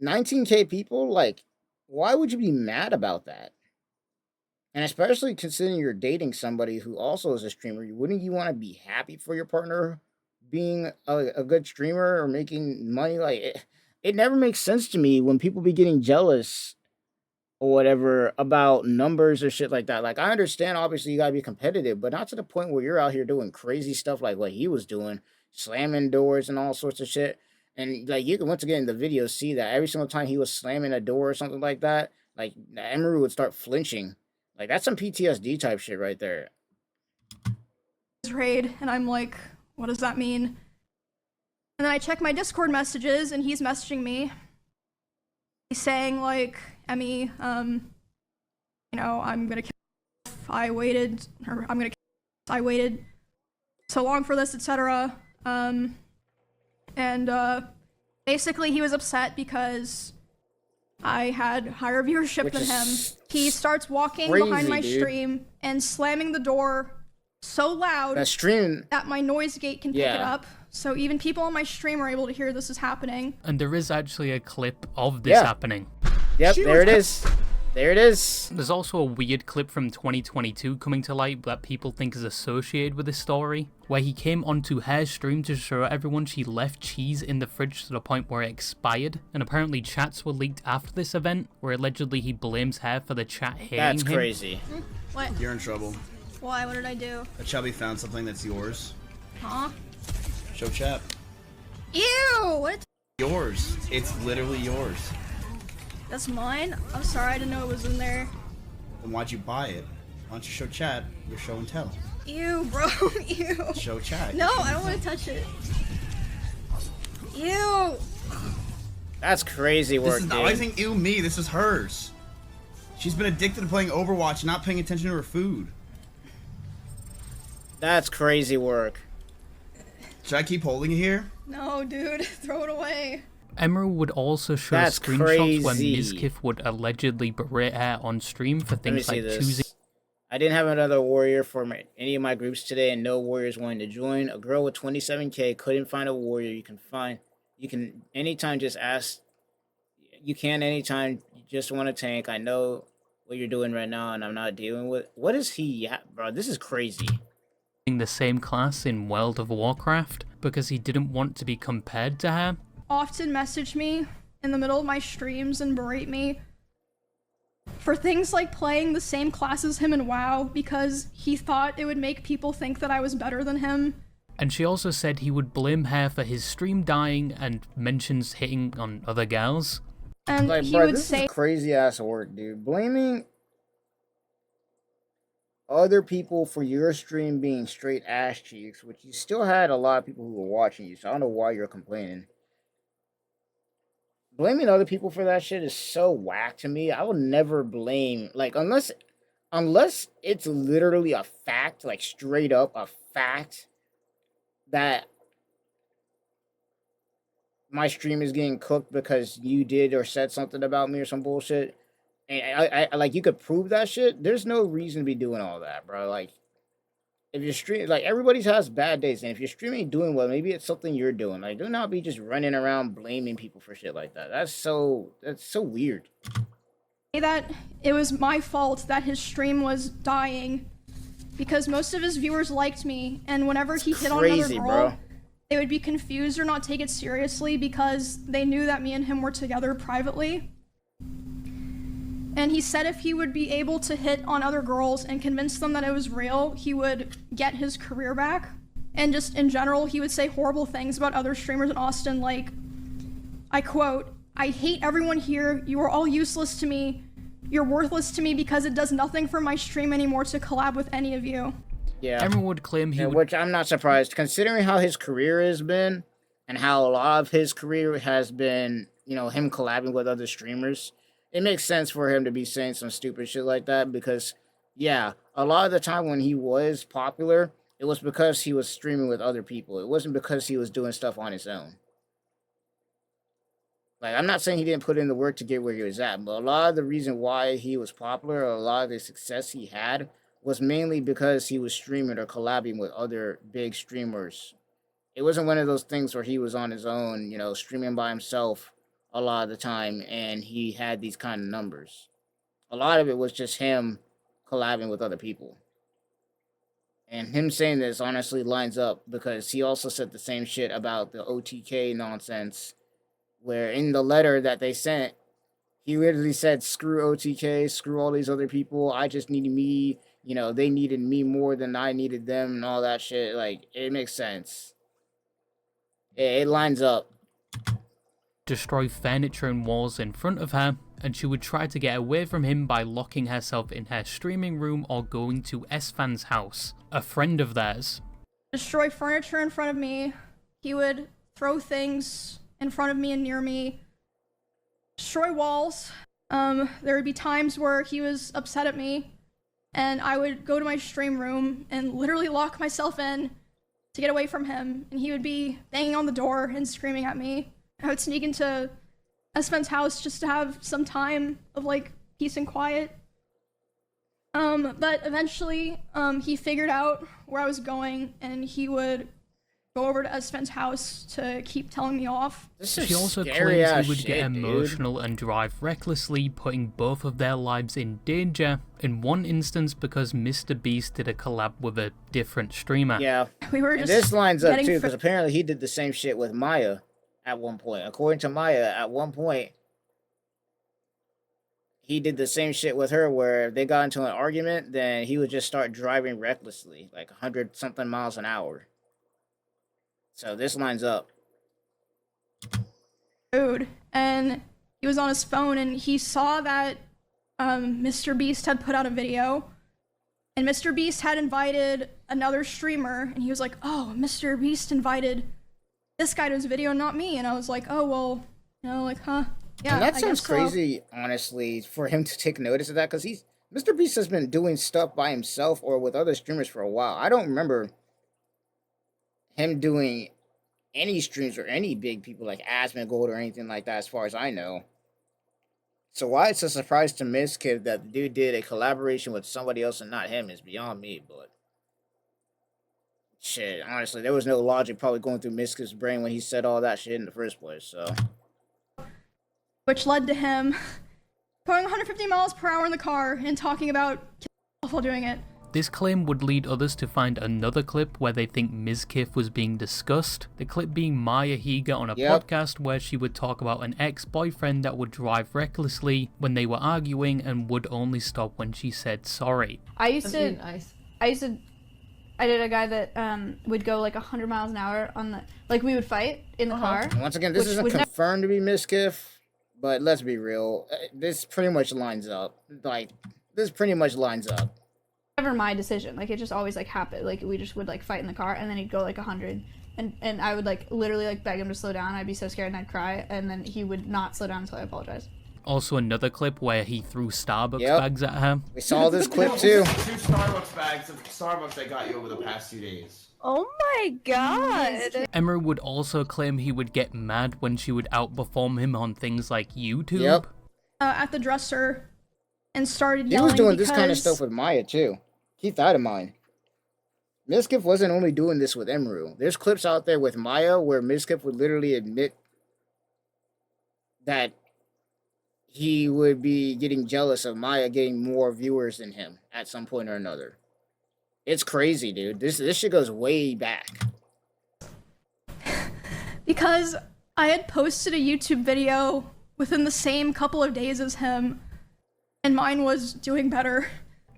19K people, like, why would you be mad about that? And especially considering you're dating somebody who also is a streamer, wouldn't you want to be happy for your partner being a good streamer or making money? Like, it never makes sense to me when people be getting jealous or whatever about numbers or shit like that. Like, I understand, obviously, you gotta be competitive, but not to the point where you're out here doing crazy stuff like what he was doing, slamming doors and all sorts of shit. And, like, you can once again in the video see that every single time he was slamming a door or something like that, like, Emeru would start flinching. Like, that's some PTSD type shit right there. Raid, and I'm like, what does that mean? And then I check my Discord messages, and he's messaging me. He's saying, like, Emmy, you know, I'm gonna kill myself. I waited so long for this, etc. Basically he was upset because I had higher viewership than him. He starts walking behind my stream and slamming the door so loud that my noise gate can pick it up. So even people on my stream are able to hear this is happening. And there is actually a clip of this happening. Yep, there it is. There it is. There's also a weird clip from 2022 coming to light that people think is associated with this story, where he came onto her stream to show everyone she left cheese in the fridge to the point where it expired, and apparently chats were leaked after this event, where allegedly he blames her for the chat hating him. That's crazy. What? You're in trouble. Why? What did I do? A chubby found something that's yours. Huh? Show chat. Ew! What? Yours. It's literally yours. That's mine? I'm sorry, I didn't know it was in there. Then why'd you buy it? Why don't you show chat your show and tell? Ew, bro. Ew. Show chat. No, I don't want to touch it. Ew. That's crazy work, This is dude. not anything ew me. This is hers. She's been addicted to playing Overwatch and not paying attention to her food. That's crazy work. Should I keep holding it here? No, dude. Throw it away. Emerald would also show That's screenshots when crazy. Mizkif would allegedly berate her on stream for things like choosing. I didn't have another warrior for any of my groups today, and no warriors wanted to join. A girl with 27K couldn't find a warrior. You can anytime just ask. You can anytime you just want to tank. I know what you're doing right now, and I'm not dealing with. What is he, bro? This is crazy. The same class in World of Warcraft because he didn't want to be compared to her. Often message me in the middle of my streams and berate me for things like playing the same class as him in WoW because he thought it would make people think that I was better than him. And she also said he would blame her for his stream dying and mentions hitting on other girls. And like, he bro, would this say is crazy ass work, dude. Blaming other people for your stream being straight ass cheeks, which you still had a lot of people who were watching you, so I don't know why you're complaining. blaming other people for that shit is so whack to me. I will never blame, like, unless it's literally a fact, like straight up a fact that my stream is getting cooked because you did or said something about me or some bullshit. And I like, you could prove that shit. There's no reason to be doing all that, bro. Like, if you're streaming, like, everybody has bad days, and if you're streaming doing well, maybe it's something you're doing. Like, do not be just running around blaming people for shit like that. That's so weird. That it was my fault that his stream was dying because most of his viewers liked me, and whenever he hit on another girl, bro. They would be confused or not take it seriously because they knew that me and him were together privately. And he said if he would be able to hit on other girls and convince them that it was real, he would get his career back. And just in general, he would say horrible things about other streamers in Austin, like, I quote, "I hate everyone here. You are all useless to me. You're worthless to me because it does nothing for my stream anymore to collab with any of you." Yeah. Everyone would claim he would... Which I'm not surprised, considering how his career has been, and how a lot of his career has been, you know, him collabing with other streamers. It makes sense for him to be saying some stupid shit like that because, yeah, a lot of the time when he was popular, it was because he was streaming with other people. It wasn't because he was doing stuff on his own. Like, I'm not saying he didn't put in the work to get where he was at, but a lot of the reason why he was popular, or a lot of the success he had, was mainly because he was streaming or collabing with other big streamers. It wasn't one of those things where he was on his own, you know, streaming by himself a lot of the time, and he had these kind of numbers. A lot of it was just him collabing with other people. And him saying this honestly lines up because he also said the same shit about the OTK nonsense, where in the letter that they sent, he literally said, screw OTK, screw all these other people, I just needed me, you know, they needed me more than I needed them, and all that shit. Like, it makes sense. It lines up. Destroy furniture and walls in front of her, and she would try to get away from him by locking herself in her streaming room or going to S-Fan's house, a friend of theirs. Destroy furniture in front of me. He would throw things in front of me and near me. Destroy walls. There would be times where he was upset at me, and I would go to my stream room and literally lock myself in to get away from him, and he would be banging on the door and screaming at me. I would sneak into S-Fan's house just to have some time of, like, peace and quiet. But eventually, he figured out where I was going, and he would go over to S-Fan's house to keep telling me off. She also claims he would get emotional and drive recklessly, putting both of their lives in danger, in one instance because Mr. Beast did a collab with a different streamer. Yeah, we were and this lines up too, because apparently he did the same shit with Maya at one point. According to Maya, at one point, he did the same shit with her, where if they got into an argument, then he would just start driving recklessly, like 100-something miles an hour. So this lines up. Dude, and he was on his phone, and he saw that Mr. Beast had put out a video, and Mr. Beast had invited another streamer, and he was like, oh, Mr. Beast invited this guy to his video, not me. And I was like, oh, well, you know, like, huh? Yeah, and that I sounds guess so. crazy, honestly, for him to take notice of that, because Mr. Beast has been doing stuff by himself or with other streamers for a while. I don't remember him doing any streams or any big people like Asmongold or anything like that, as far as I know. So why it's a surprise to Mizkif that the dude did a collaboration with somebody else and not him is beyond me, but shit, honestly, there was no logic probably going through Mizkif's brain when he said all that shit in the first place, so. Which led to him going 150 miles per hour in the car and talking about killing himself while doing it. This claim would lead others to find another clip where they think Mizkif was being discussed, the clip being Maya Higa on a podcast where she would talk about an ex-boyfriend that would drive recklessly when they were arguing and would only stop when she said sorry. I did a guy that would go like 100 miles an hour on the, like we would fight in the car. Once again, this isn't confirmed to be Mizkif, but let's be real, this pretty much lines up. Like, this pretty much lines up. never my decision. Like, it just always like happened. Like, we just would like fight in the car, and then he'd go like 100, and I would like literally like beg him to slow down. I'd be so scared and I'd cry, and then he would not slow down until I apologized. Also, another clip where he threw Starbucks bags at her. We saw this clip too. 2 Starbucks bags of Starbucks I got you over the past 2 days. Oh my god. Emery would also claim he would get mad when she would outperform him on things like YouTube. Yep. At the dresser, and started He yelling was doing this kind of because- stuff with Maya too. Keep that in mind. Mizkif wasn't only doing this with Emeru. There's clips out there with Maya where Mizkif would literally admit that he would be getting jealous of Maya getting more viewers than him at some point or another. It's crazy, dude. This shit goes way back. Because I had posted a YouTube video within the same couple of days as him, and mine was doing better.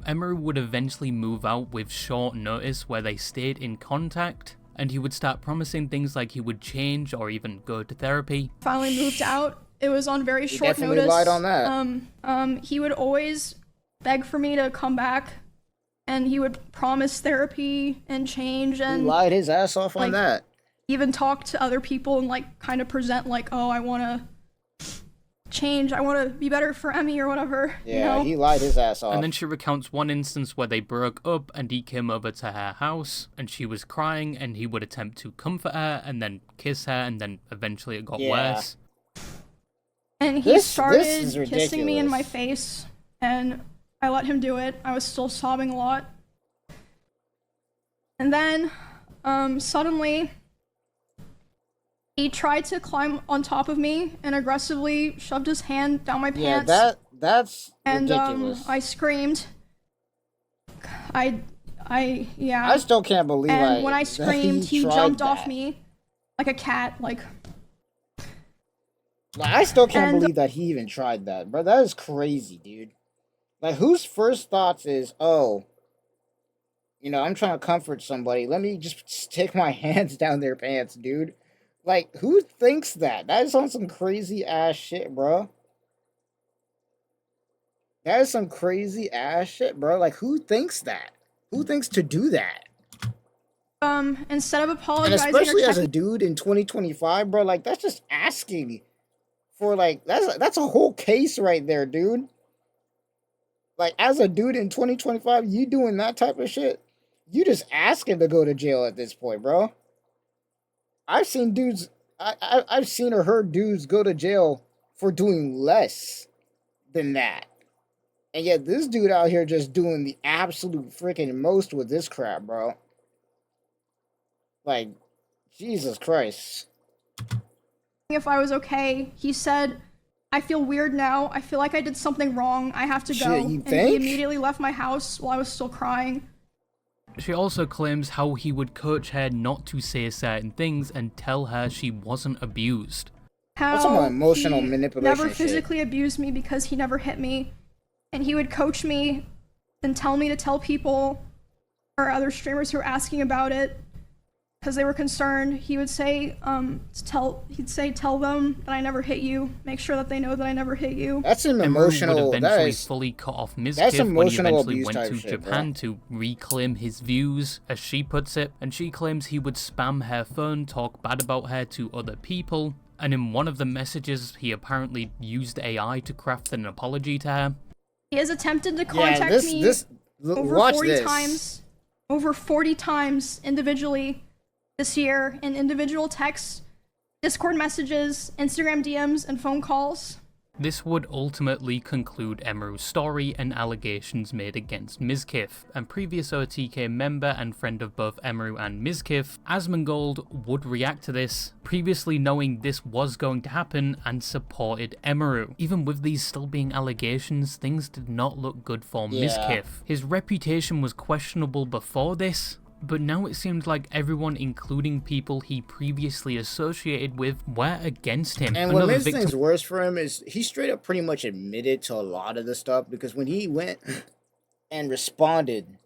Emery would eventually move out with short notice where they stayed in contact, and he would start promising things like he would change or even go to therapy. Finally moved out. It was on very He short definitely notice. lied on that. He would always beg for me to come back, and he would promise therapy and change, and He lied his ass off on like, that. even talk to other people and like kind of present like, oh, I want to change, I want to be better for Emmy or whatever. Yeah, you know? he lied his ass off. And then she recounts one instance where they broke up and he came over to her house and she was crying and he would attempt to comfort her and then kiss her and then eventually it got worse. And he This started is kissing me in ridiculous. my face, and I let him do it. I was still sobbing a lot. And then, suddenly, he tried to climb on top of me and aggressively shoved his hand down my Yeah, pants. that's And ridiculous. I screamed. Yeah. I still can't believe And when I that screamed, he tried jumped that. off me like a cat. Like, I still can't And- believe that he even tried that, bro. That is crazy, dude. Like, whose first thoughts is, oh, you know, I'm trying to comfort somebody. Let me just stick my hands down their pants, dude. Like, who thinks that? That is on some crazy ass shit, bro. That is some crazy ass shit, bro. Like, who thinks that? Who thinks to do that? instead of And apologizing especially or as a checking, dude in 2025, bro, like, that's just asking for, like, that's a whole case right there, dude. Like, as a dude in 2025, you doing that type of shit, you just asking to go to jail at this point, bro. I've seen dudes, I've seen or heard dudes go to jail for doing less than that. And yet this dude out here just doing the absolute freaking most with this crap, bro. Like, Jesus Christ. if I was okay. He said, I feel weird now. I feel like I did something wrong. I have to Shit, go. you And he think? immediately left my house while I was still crying. She also claims how he would coach her not to say certain things and tell her she wasn't abused. How That's some emotional he manipulation never shit. physically abused me because he never hit me. And he would coach me and tell me to tell people or other streamers who were asking about it because they were concerned. He would say, tell them that I never hit you. Make sure that they know that I never hit you. That's an Emery emotional. would That eventually is fully cut off that's Mizkif when he emotional eventually abuse went type to shit, Japan to reclaim his views, as she puts it, and she claims he would spam her phone, talk bad about her to other people, and in one of the messages he apparently used AI to craft an apology to her. He has attempted to contact me over watch 40 this. times. Over 40 times individually this year in individual texts, Discord messages, Instagram DMs, and phone calls. This would ultimately conclude Emeru's story and allegations made against Mizkif, and previous OTK member and friend of both Emeru and Mizkif, Asmongold would react to this, previously knowing this was going to happen and supported Emeru. Even with these still being allegations, things did not look good for Yeah. Mizkif. His reputation was questionable before this, but now it seemed like everyone, including people he previously associated with, were against him. And what Another makes victim- things worse for him is he straight up pretty much admitted to a lot of the stuff, because when he went and responded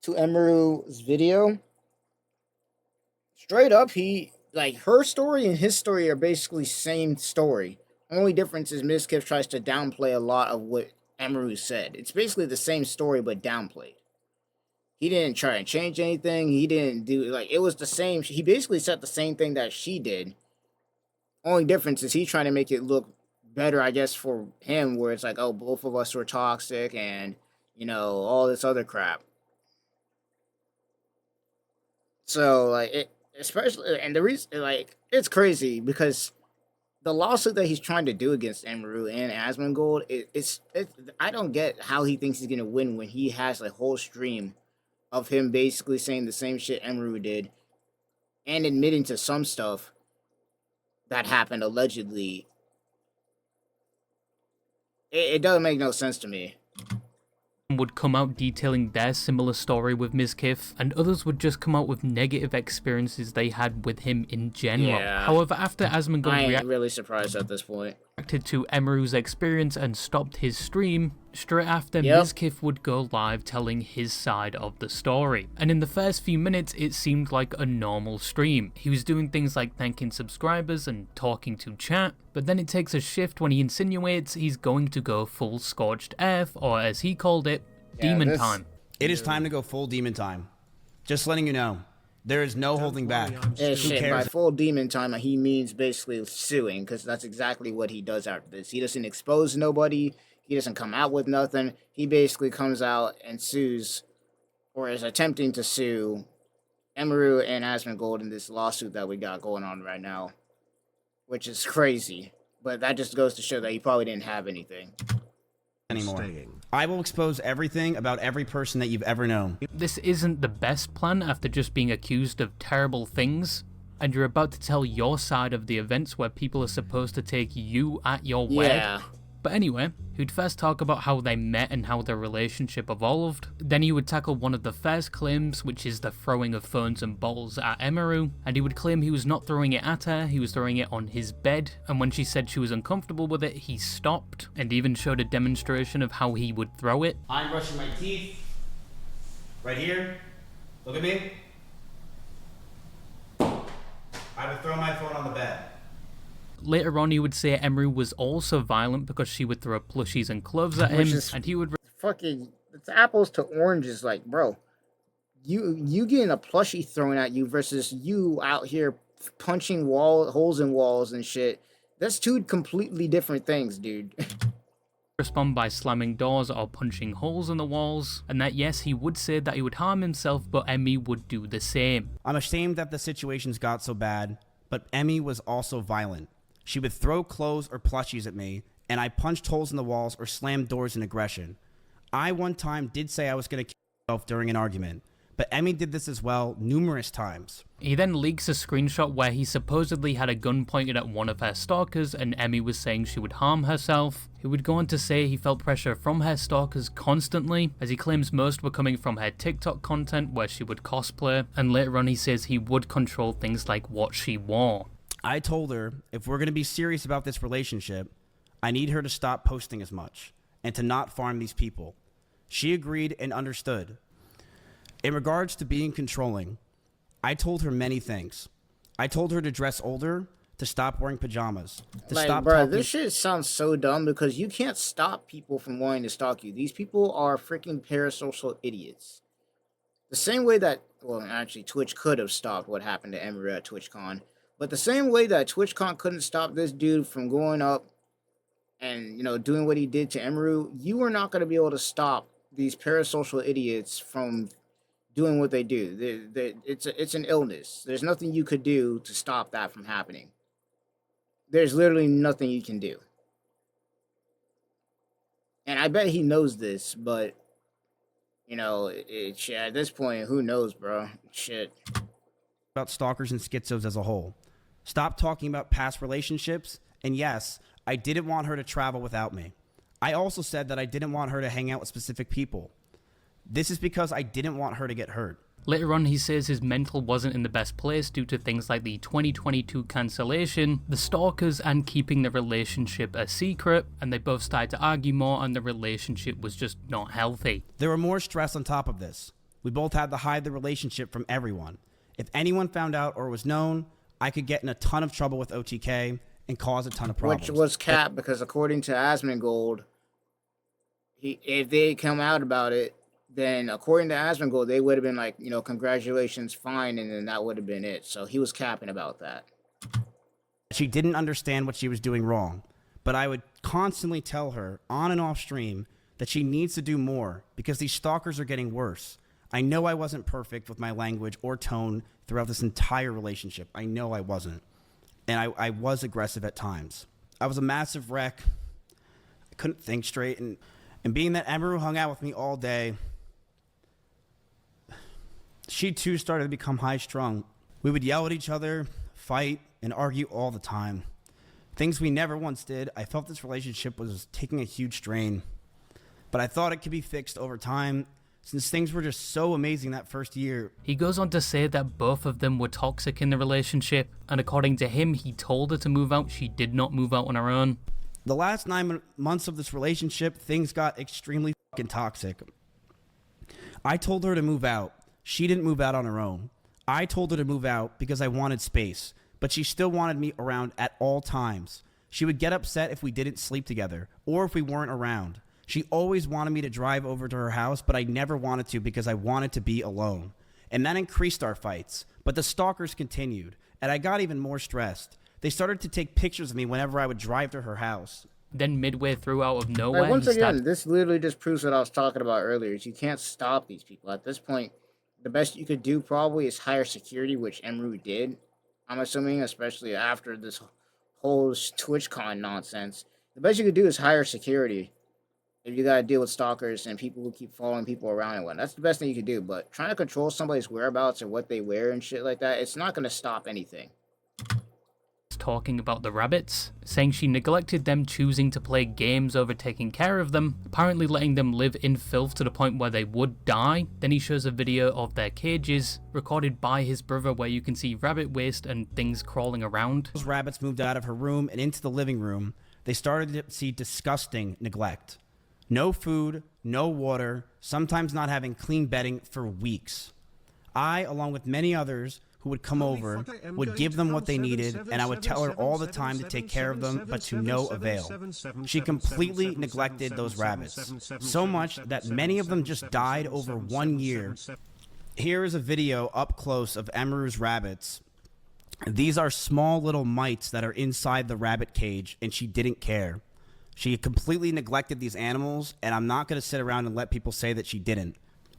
to Emeru's video, straight up he, like, her story and his story are basically same story. Only difference is Mizkif tries to downplay a lot of what Emeru said. It's basically the same story but downplayed. He didn't try and change anything. He didn't do, like, it was the same. He basically said the same thing that she did. Only difference is he trying to make it look better, I guess, for him, where it's like, oh, both of us were toxic and, you know, all this other crap. So, like, it, especially, and the reason, like, it's crazy because the lawsuit that he's trying to do against Emeru and Asmongold, it's I don't get how he thinks he's gonna win when he has a whole stream of him basically saying the same shit Emeru did and admitting to some stuff that happened allegedly. It doesn't make no sense to me. Would come out detailing their similar story with Mizkif, and others would just come out with negative experiences they had with him in general. Yeah. However, after Asmongold I ain't really surprised at this point. reacted to Emeru's experience and stopped his stream, straight after Yep. Mizkif would go live telling his side of the story. And in the first few minutes, it seemed like a normal stream. He was doing things like thanking subscribers and talking to chat, but then it takes a shift when he insinuates he's going to go full scorched earth, or as he called it, demon time. It is time to go full demon time. Just letting you know, there is no holding back. Yeah, Who shit, by cares? full demon time, he means basically suing, because that's exactly what he does after this. He doesn't expose nobody. He doesn't come out with nothing. He basically comes out and sues, or is attempting to sue, Emeru and Asmongold in this lawsuit that we got going on right now, which is crazy. But that just goes to show that he probably didn't have anything Anymore. I will expose everything about every person that you've ever known. This isn't the best plan after just being accused of terrible things, and you're about to tell your side of the events where people are supposed to take you at your Yeah. word. But anyway, he'd first talk about how they met and how their relationship evolved. Then he would tackle one of the first claims, which is the throwing of phones and bottles at Emeru, and he would claim he was not throwing it at her, he was throwing it on his bed, and when she said she was uncomfortable with it, he stopped, and even showed a demonstration of how he would throw it. I'm brushing my teeth. Right here. Look at me. I would throw my phone on the bed. Later on, he would say Emeru was also violent because she would throw plushies and clothes at him, Which is and he would fucking, it's apples to oranges. Like, bro, you getting a plushie thrown at you versus you out here punching holes in walls and shit. That's two completely different things, dude. respond by slamming doors or punching holes in the walls, and that yes, he would say that he would harm himself, but Emmy would do the same. I'm ashamed that the situations got so bad, but Emmy was also violent. She would throw clothes or plushies at me, and I punched holes in the walls or slammed doors in aggression. I one time did say I was going to kill myself during an argument, but Emmy did this as well numerous times. He then leaks a screenshot where he supposedly had a gun pointed at one of her stalkers and Emmy was saying she would harm herself. He would go on to say he felt pressure from her stalkers constantly, as he claims most were coming from her TikTok content where she would cosplay, and later on he says he would control things like what she wore. I told her if we're going to be serious about this relationship, I need her to stop posting as much and to not farm these people. She agreed and understood. In regards to being controlling, I told her many things. I told her to dress older, to stop wearing pajamas, to Like, stop bro, talking. this shit sounds so dumb because you can't stop people from wanting to stalk you. These people are freaking parasocial idiots. The same way that, well, actually, Twitch could have stopped what happened to Emery at TwitchCon, but the same way that TwitchCon couldn't stop this dude from going up and, you know, doing what he did to Emery, you are not going to be able to stop these parasocial idiots from doing what they do. It's an illness. There's nothing you could do to stop that from happening. There's literally nothing you can do. And I bet he knows this, but, you know, at this point, who knows, bro? Shit. About stalkers and schizos as a whole. Stop talking about past relationships. And yes, I didn't want her to travel without me. I also said that I didn't want her to hang out with specific people. This is because I didn't want her to get hurt. Later on, he says his mental wasn't in the best place due to things like the 2022 cancellation, the stalkers, and keeping the relationship a secret, and they both started to argue more and the relationship was just not healthy. There were more stress on top of this. We both had to hide the relationship from everyone. If anyone found out or was known, I could get in a ton of trouble with OTK and cause a ton of problems. Which was cap because according to Asmongold, if they come out about it, then according to Asmongold, they would have been like, you know, congratulations, fine, and then that would have been it. So he was capping about that. She didn't understand what she was doing wrong, but I would constantly tell her on and off stream that she needs to do more because these stalkers are getting worse. I know I wasn't perfect with my language or tone throughout this entire relationship. I know I wasn't. And I was aggressive at times. I was a massive wreck. I couldn't think straight. And being that Emeru hung out with me all day, she too started to become high-strung. We would yell at each other, fight, and argue all the time. Things we never once did. I felt this relationship was taking a huge strain. But I thought it could be fixed over time, since things were just so amazing that first year. He goes on to say that both of them were toxic in the relationship, and according to him, he told her to move out. She did not move out on her own. The last 9 months of this relationship, things got extremely fucking toxic. I told her to move out. She didn't move out on her own. I told her to move out because I wanted space, but she still wanted me around at all times. She would get upset if we didn't sleep together or if we weren't around. She always wanted me to drive over to her house, but I never wanted to because I wanted to be alone. And that increased our fights, but the stalkers continued, and I got even more stressed. They started to take pictures of me whenever I would drive to her house. Then midway through, out of nowhere, Like, once again, this literally just proves what I was talking about earlier. Is you can't stop these people. At this point, the best you could do probably is hire security, which Emeru did. I'm assuming, especially after this whole TwitchCon nonsense. The best you could do is hire security. If you gotta deal with stalkers and people who keep following people around and whatnot. That's the best thing you can do. But trying to control somebody's whereabouts or what they wear and shit like that, it's not gonna stop anything. Talking about the rabbits, saying she neglected them, choosing to play games over taking care of them, apparently letting them live in filth to the point where they would die. Then he shows a video of their cages, recorded by his brother, where you can see rabbit waste and things crawling around. Those rabbits moved out of her room and into the living room. They started to see disgusting neglect. No food, no water, sometimes not having clean bedding for weeks. I, along with many others who would come over, would give them what they needed, and I would tell her all the time to take care of them, but to no avail. She completely neglected those rabbits, so much that many of them just died over 1 year. Here is a video up close of Emeru's rabbits. These are small little mites that are inside the rabbit cage, and she didn't care. She completely neglected these animals, and I'm not going to sit around and let people say that she didn't.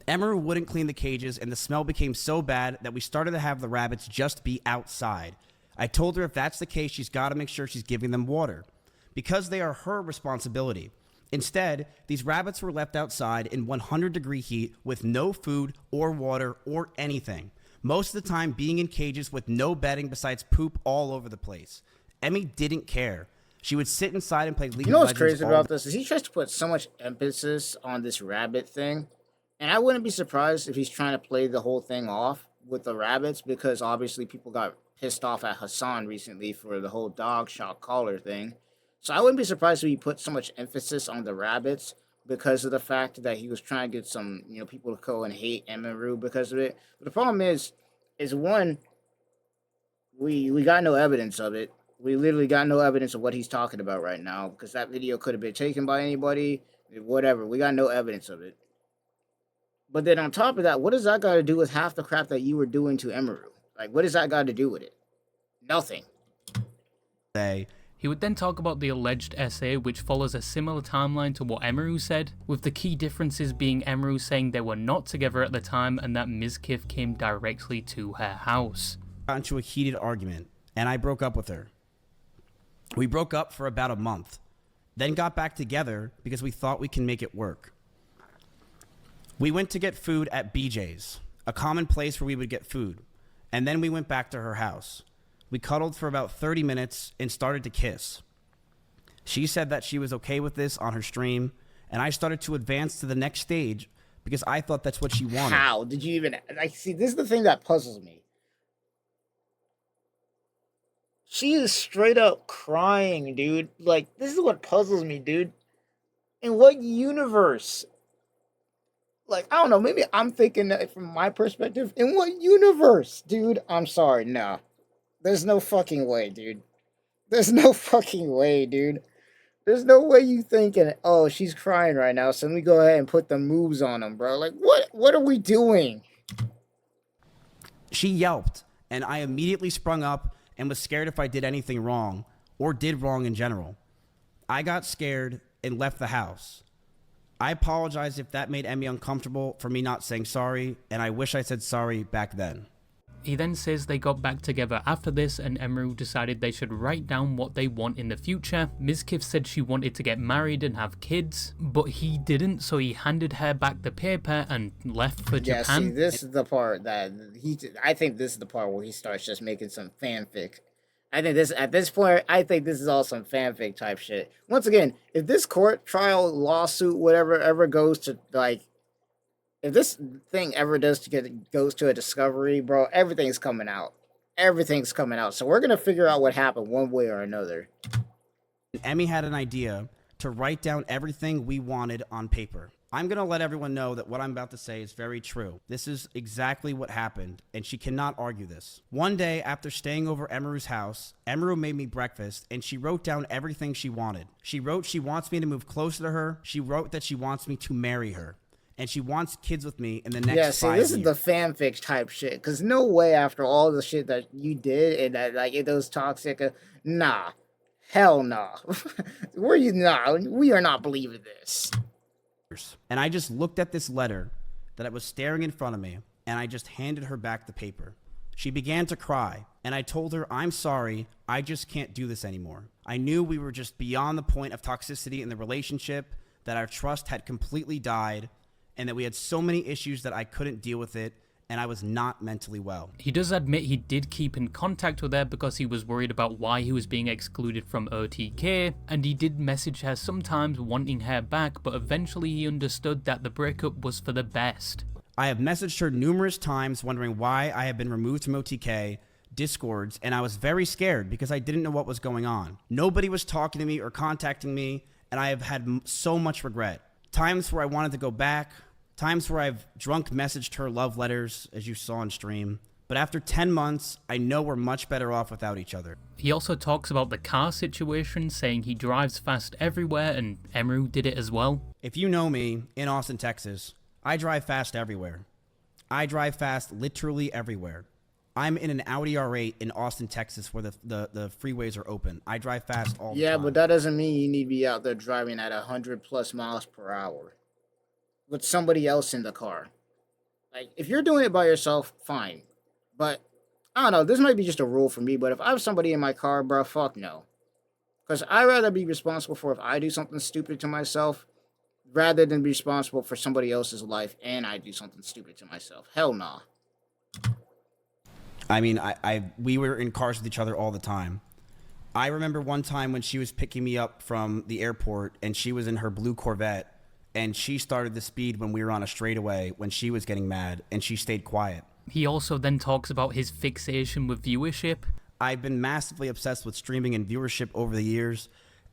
Emeru wouldn't clean the cages, and the smell became so bad that we started to have the rabbits just be outside. I told her if that's the case, she's got to make sure she's giving them water, because they are her responsibility. Instead, these rabbits were left outside in 100-degree heat with no food or water or anything. Most of the time being in cages with no bedding besides poop all over the place. Emmy didn't care. She would sit inside and play League of Legends. You know what's crazy about this is he tries to put so much emphasis on this rabbit thing. And I wouldn't be surprised if he's trying to play the whole thing off with the rabbits, because obviously people got pissed off at Hassan recently for the whole dog shot collar thing. So I wouldn't be surprised if he put so much emphasis on the rabbits because of the fact that he was trying to get some, you know, people to go and hate Emeru because of it. But the problem is one, we got no evidence of it. We literally got no evidence of what he's talking about right now, because that video could have been taken by anybody, whatever. We got no evidence of it. But then on top of that, what does that got to do with half the crap that you were doing to Emeru? Like, what does that got to do with it? Nothing. He would then talk about the alleged essay, which follows a similar timeline to what Emeru said, with the key differences being Emeru saying they were not together at the time and that Mizkif came directly to her house. Got into a heated argument, and I broke up with her. We broke up for about a month, then got back together because we thought we can make it work. We went to get food at BJ's, a common place where we would get food, and then we went back to her house. We cuddled for about 30 minutes and started to kiss. She said that she was okay with this on her stream, and I started to advance to the next stage because I thought that's what she wanted. How did you even... Like, see, this is the thing that puzzles me. She is straight up crying, dude. Like, this is what puzzles me, dude. In what universe... Like, I don't know, maybe I'm thinking that from my perspective. In what universe, dude? I'm sorry, no. There's no fucking way, dude. There's no fucking way, dude. There's no way you thinking, oh, she's crying right now, so let me go ahead and put the moves on them, bro. Like, what are we doing? She yelped, and I immediately sprung up and was scared if I did anything wrong, or did wrong in general. I got scared and left the house. I apologize if that made Emmy uncomfortable for me not saying sorry, and I wish I said sorry back then. He then says they got back together after this and Emerald decided they should write down what they want in the future. Mizkif said she wanted to get married and have kids, but he didn't, so he handed her back the paper and left for Japan. Yeah, see, this is the part that I think this is the part where he starts just making some fanfic. I think at this point, I think this is all some fanfic type shit. Once again, if this court trial, lawsuit, whatever, ever goes to, like, if this thing ever goes to a discovery, bro, everything's coming out. Everything's coming out. So we're going to figure out what happened one way or another. Emmy had an idea to write down everything we wanted on paper. I'm going to let everyone know that what I'm about to say is very true. This is exactly what happened, and she cannot argue this. One day, after staying over Emeru's house, Emeru made me breakfast, and she wrote down everything she wanted. She wrote she wants me to move closer to her. She wrote that she wants me to marry her. And she wants kids with me in the next 5 years. This is the fanfic type shit. Because no way after all the shit that you did and that, like, those toxic... nah. Hell nah. We are not believing this. And I just looked at this letter that was staring in front of me, and I just handed her back the paper. She began to cry, and I told her, I'm sorry, I just can't do this anymore. I knew we were just beyond the point of toxicity in the relationship, that our trust had completely died, and that we had so many issues that I couldn't deal with it, and I was not mentally well. He does admit he did keep in contact with her because he was worried about why he was being excluded from OTK, and he did message her sometimes wanting her back, but eventually he understood that the breakup was for the best. I have messaged her numerous times wondering why I had been removed from OTK, Discords, and I was very scared because I didn't know what was going on. Nobody was talking to me or contacting me, and I have had so much regret. Times where I wanted to go back, times where I've drunk messaged her love letters, as you saw on stream. But after 10 months, I know we're much better off without each other. He also talks about the car situation, saying he drives fast everywhere, and Emeru did it as well. If you know me, in Austin, Texas, I drive fast everywhere. I drive fast literally everywhere. I'm in an Audi R8 in Austin, Texas, where the freeways are open. I drive fast all the time. Yeah, but that doesn't mean you need to be out there driving at 100+ miles per hour with somebody else in the car. Like, if you're doing it by yourself, fine. But, I don't know, this might be just a rule for me, but if I have somebody in my car, bro, fuck no. Because I'd rather be responsible for if I do something stupid to myself, rather than be responsible for somebody else's life and I do something stupid to myself. Hell nah. I mean, we were in cars with each other all the time. I remember one time when she was picking me up from the airport and she was in her blue Corvette and she started the speed when we were on a straightaway when she was getting mad and she stayed quiet. He also then talks about his fixation with viewership. I've been massively obsessed with streaming and viewership over the years,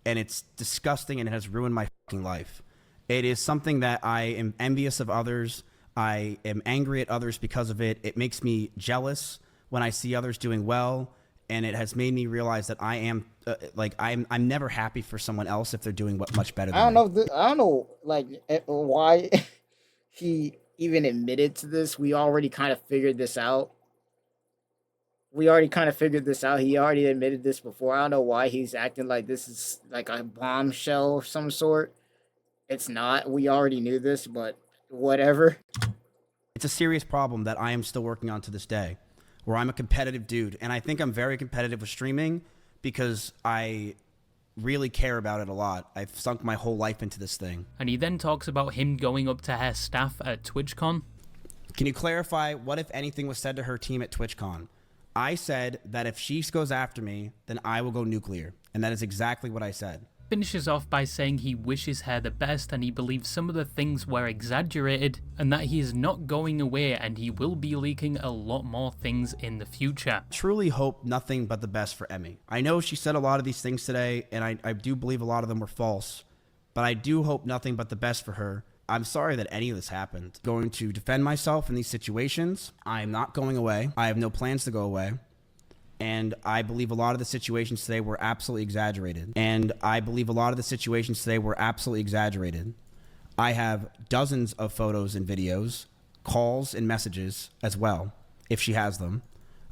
and it's disgusting and it has ruined my fucking life. It is something that I am envious of others. I am angry at others because of it. It makes me jealous when I see others doing well, and it has made me realize that I am I'm never happy for someone else if they're doing much better than me. I don't know why he even admitted to this. We already kind of figured this out. He already admitted this before. I don't know why he's acting like this is like a bombshell of some sort. It's not. We already knew this, but whatever. It's a serious problem that I am still working on to this day, where I'm a competitive dude, and I think I'm very competitive with streaming because I really care about it a lot. I've sunk my whole life into this thing. And he then talks about him going up to her staff at TwitchCon. Can you clarify what, if anything, was said to her team at TwitchCon? I said that if she goes after me, then I will go nuclear, and that is exactly what I said. Finishes off by saying he wishes her the best and he believes some of the things were exaggerated and that he is not going away and he will be leaking a lot more things in the future. Truly hope nothing but the best for Emmy. I know she said a lot of these things today and I do believe a lot of them were false, but I do hope nothing but the best for her. I'm sorry that any of this happened. Going to defend myself in these situations. I'm not going away. I have no plans to go away. And I believe a lot of the situations today were absolutely exaggerated. I have dozens of photos and videos, calls and messages as well, if she has them.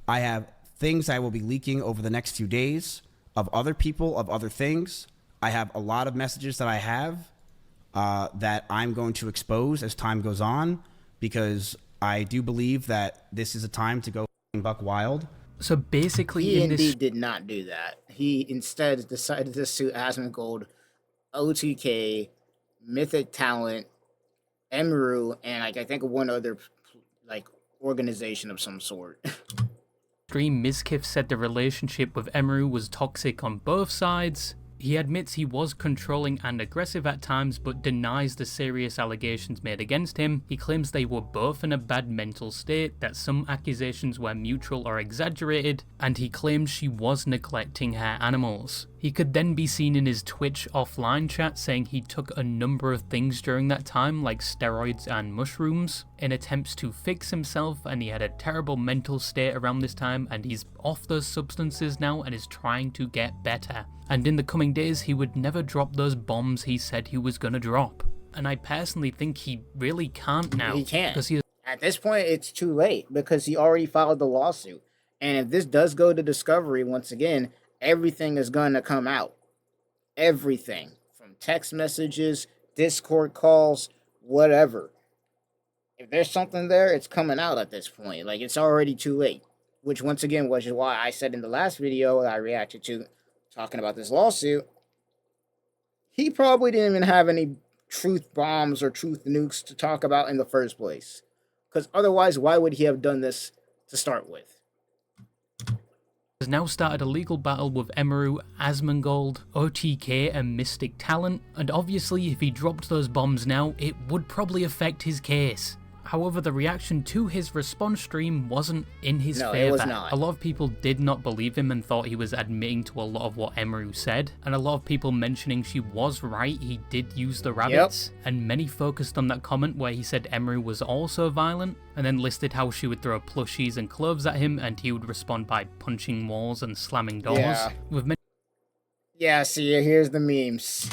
I have things I will be leaking over the next few days of other people, of other things. I have a lot of messages that I have that I'm going to expose as time goes on, because I do believe that this is a time to go buck wild. So basically, he indeed did not do that. He instead decided to sue Asmongold, OTK, Mythic Talent, Emiru, and I think one other organization of some sort. Stream Mizkif said the relationship with Emiru was toxic on both sides. He admits he was controlling and aggressive at times, but denies the serious allegations made against him. He claims they were both in a bad mental state, that some accusations were mutual or exaggerated, and he claims she was neglecting her animals. He could then be seen in his Twitch offline chat saying he took a number of things during that time, like steroids and mushrooms, in attempts to fix himself, and he had a terrible mental state around this time, and he's off those substances now and is trying to get better. And in the coming days, he would never drop those bombs he said he was gonna drop. And I personally think he really can't now. He can't. Because he At this point, it's too late because he already filed the lawsuit. And if this does go to discovery, once again, everything is going to come out. Everything. From text messages, Discord calls, whatever. If there's something there, it's coming out at this point. Like, it's already too late. Which, once again, was why I said in the last video that I reacted to, talking about this lawsuit, he probably didn't even have any truth bombs or truth nukes to talk about in the first place. Because otherwise, why would he have done this to start with? has now started a legal battle with Emiru, Asmongold, OTK and Mystic Talent, and obviously if he dropped those bombs now, it would probably affect his case. However, the reaction to his response stream wasn't in his favour. It was not. A lot of people did not believe him and thought he was admitting to a lot of what Emiru said, and a lot of people mentioning she was right, he did use the rabbits, and many focused on that comment where he said Emiru was also violent, and then listed how she would throw plushies and clothes at him and he would respond by punching walls and slamming doors. Yeah. With Yeah, see, here's the memes.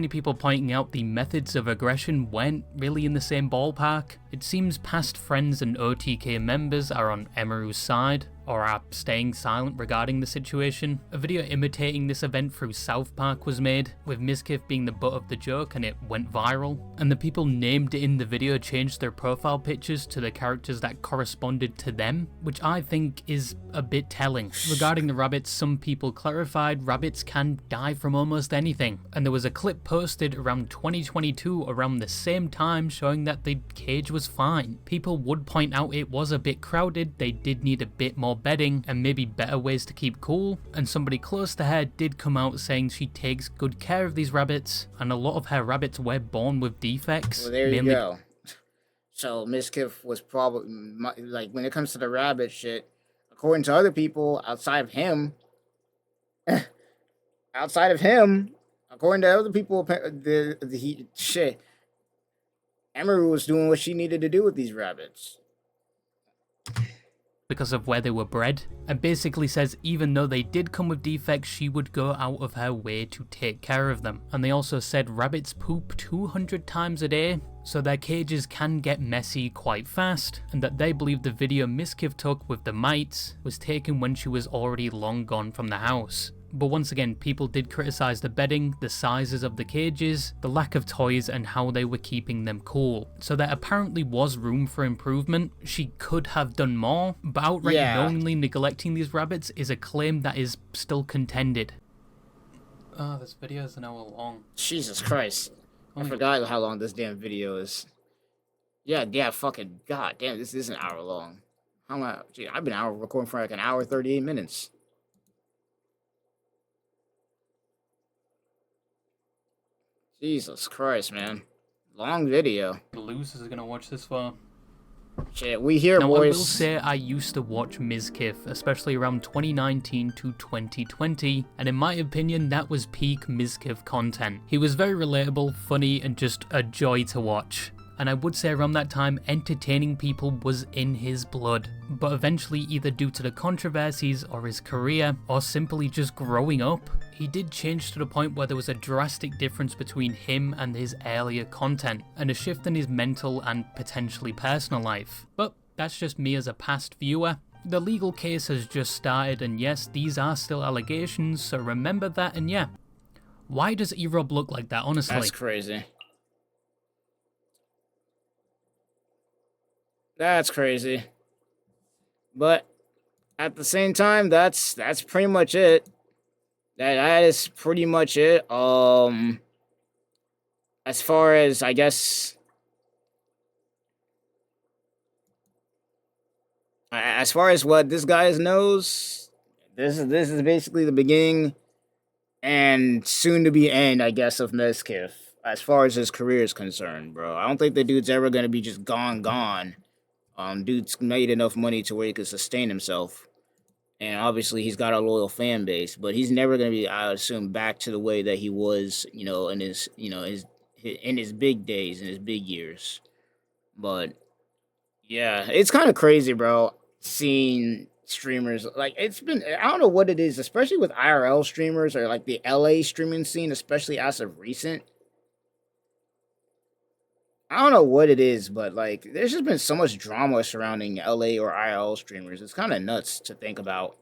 many people pointing out the methods of aggression weren't really in the same ballpark. It seems past friends and OTK members are on Emiru's side, or are staying silent regarding the situation. A video imitating this event through South Park was made, with Mizkif being the butt of the joke and it went viral. And the people named in the video changed their profile pictures to the characters that corresponded to them, which I think is a bit telling. Regarding the rabbits, some people clarified rabbits can die from almost anything, and there was a clip posted around 2022 around the same time showing that the cage was fine. People would point out it was a bit crowded, they did need a bit more bedding and maybe better ways to keep cool, and somebody close to her did come out saying she takes good care of these rabbits, and a lot of her rabbits were born with defects. Well, there you go. So Mizkif was probably, like, when it comes to the rabbit shit, according to other people outside of him, according to other people, Emiru was doing what she needed to do with these rabbits. Because of where they were bred, and basically says even though they did come with defects, she would go out of her way to take care of them. And they also said rabbits poop 200 times a day, so their cages can get messy quite fast, and that they believe the video Mizkif took with the mites was taken when she was already long gone from the house. But once again, people did criticize the bedding, the sizes of the cages, the lack of toys, and how they were keeping them cool. So there apparently was room for improvement. She could have done more, but outright knowingly neglecting these rabbits is a claim that is still contended. Oh, this video is an hour long. Jesus Christ. I forgot how long this damn video is. Yeah, fucking god damn, this is an hour long. How long? Gee, I've been recording for like an hour 38 minutes. Jesus Christ, man. Long video. The losers are gonna watch this far. Shit, we here, now, boys. I will say I used to watch Mizkif, especially around 2019 to 2020, and in my opinion, that was peak Mizkif content. He was very relatable, funny, and just a joy to watch. and I would say around that time entertaining people was in his blood. But eventually, either due to the controversies or his career, or simply just growing up, he did change to the point where there was a drastic difference between him and his earlier content, and a shift in his mental and potentially personal life. But that's just me as a past viewer. The legal case has just started, and yes, these are still allegations, so remember that. And yeah, why does E-Rob look like that, honestly? That's crazy. That's crazy. But at the same time, that's pretty much it. That is pretty much it. As far as, I guess, as far as what this guy knows, this is basically the beginning and soon to be end, I guess, of Mizkif. As far as his career is concerned, bro, I don't think the dude's ever gonna be just gone. Dude's made enough money to where he could sustain himself, and obviously he's got a loyal fan base. But he's never gonna be, I assume, back to the way that he was, in his, in his big days, in his big years. But yeah, it's kind of crazy, bro, seeing streamers like it's been. I don't know what it is, especially with IRL streamers or like the LA streaming scene, especially as of recent. I don't know what it is, but like there's just been so much drama surrounding LA or IRL streamers. It's kind of nuts to think about.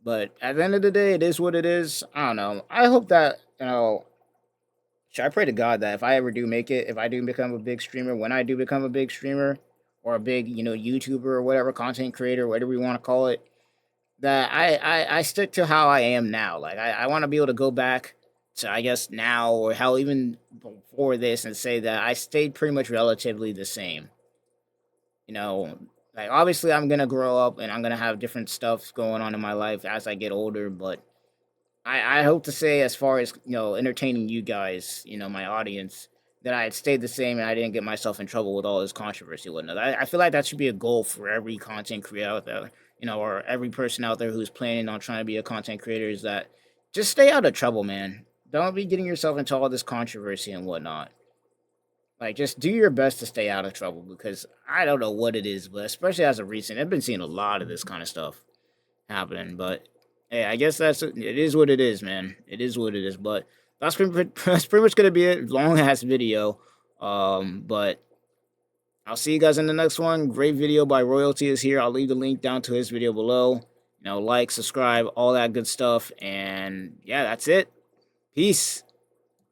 But at the end of the day, it is what it is. I don't know. I hope that, I pray to God that if I ever do make it, if I do become a big streamer, when I do become a big streamer or a big, YouTuber or whatever, content creator, whatever you want to call it, that I stick to how I am now. Like I want to be able to go back to, I guess, now or how even before this and say that I stayed pretty much relatively the same. Like obviously I'm gonna grow up and I'm gonna have different stuff going on in my life as I get older, but I hope to say, as far as entertaining you guys, my audience, that I had stayed the same and I didn't get myself in trouble with all this controversy and whatnot. I feel like that should be a goal for every content creator out there, or every person out there who's planning on trying to be a content creator, is that just stay out of trouble, man. Don't be getting yourself into all this controversy and whatnot. Like, just do your best to stay out of trouble, because I don't know what it is, but especially as of recent, I've been seeing a lot of this kind of stuff happening. But hey, I guess it is what it is, man. It is what it is. But that's pretty much gonna be it. Long ass video. But I'll see you guys in the next one. Great video by Royalty is here. I'll leave the link down to his video below. Like, subscribe, all that good stuff. And yeah, that's it. Peace.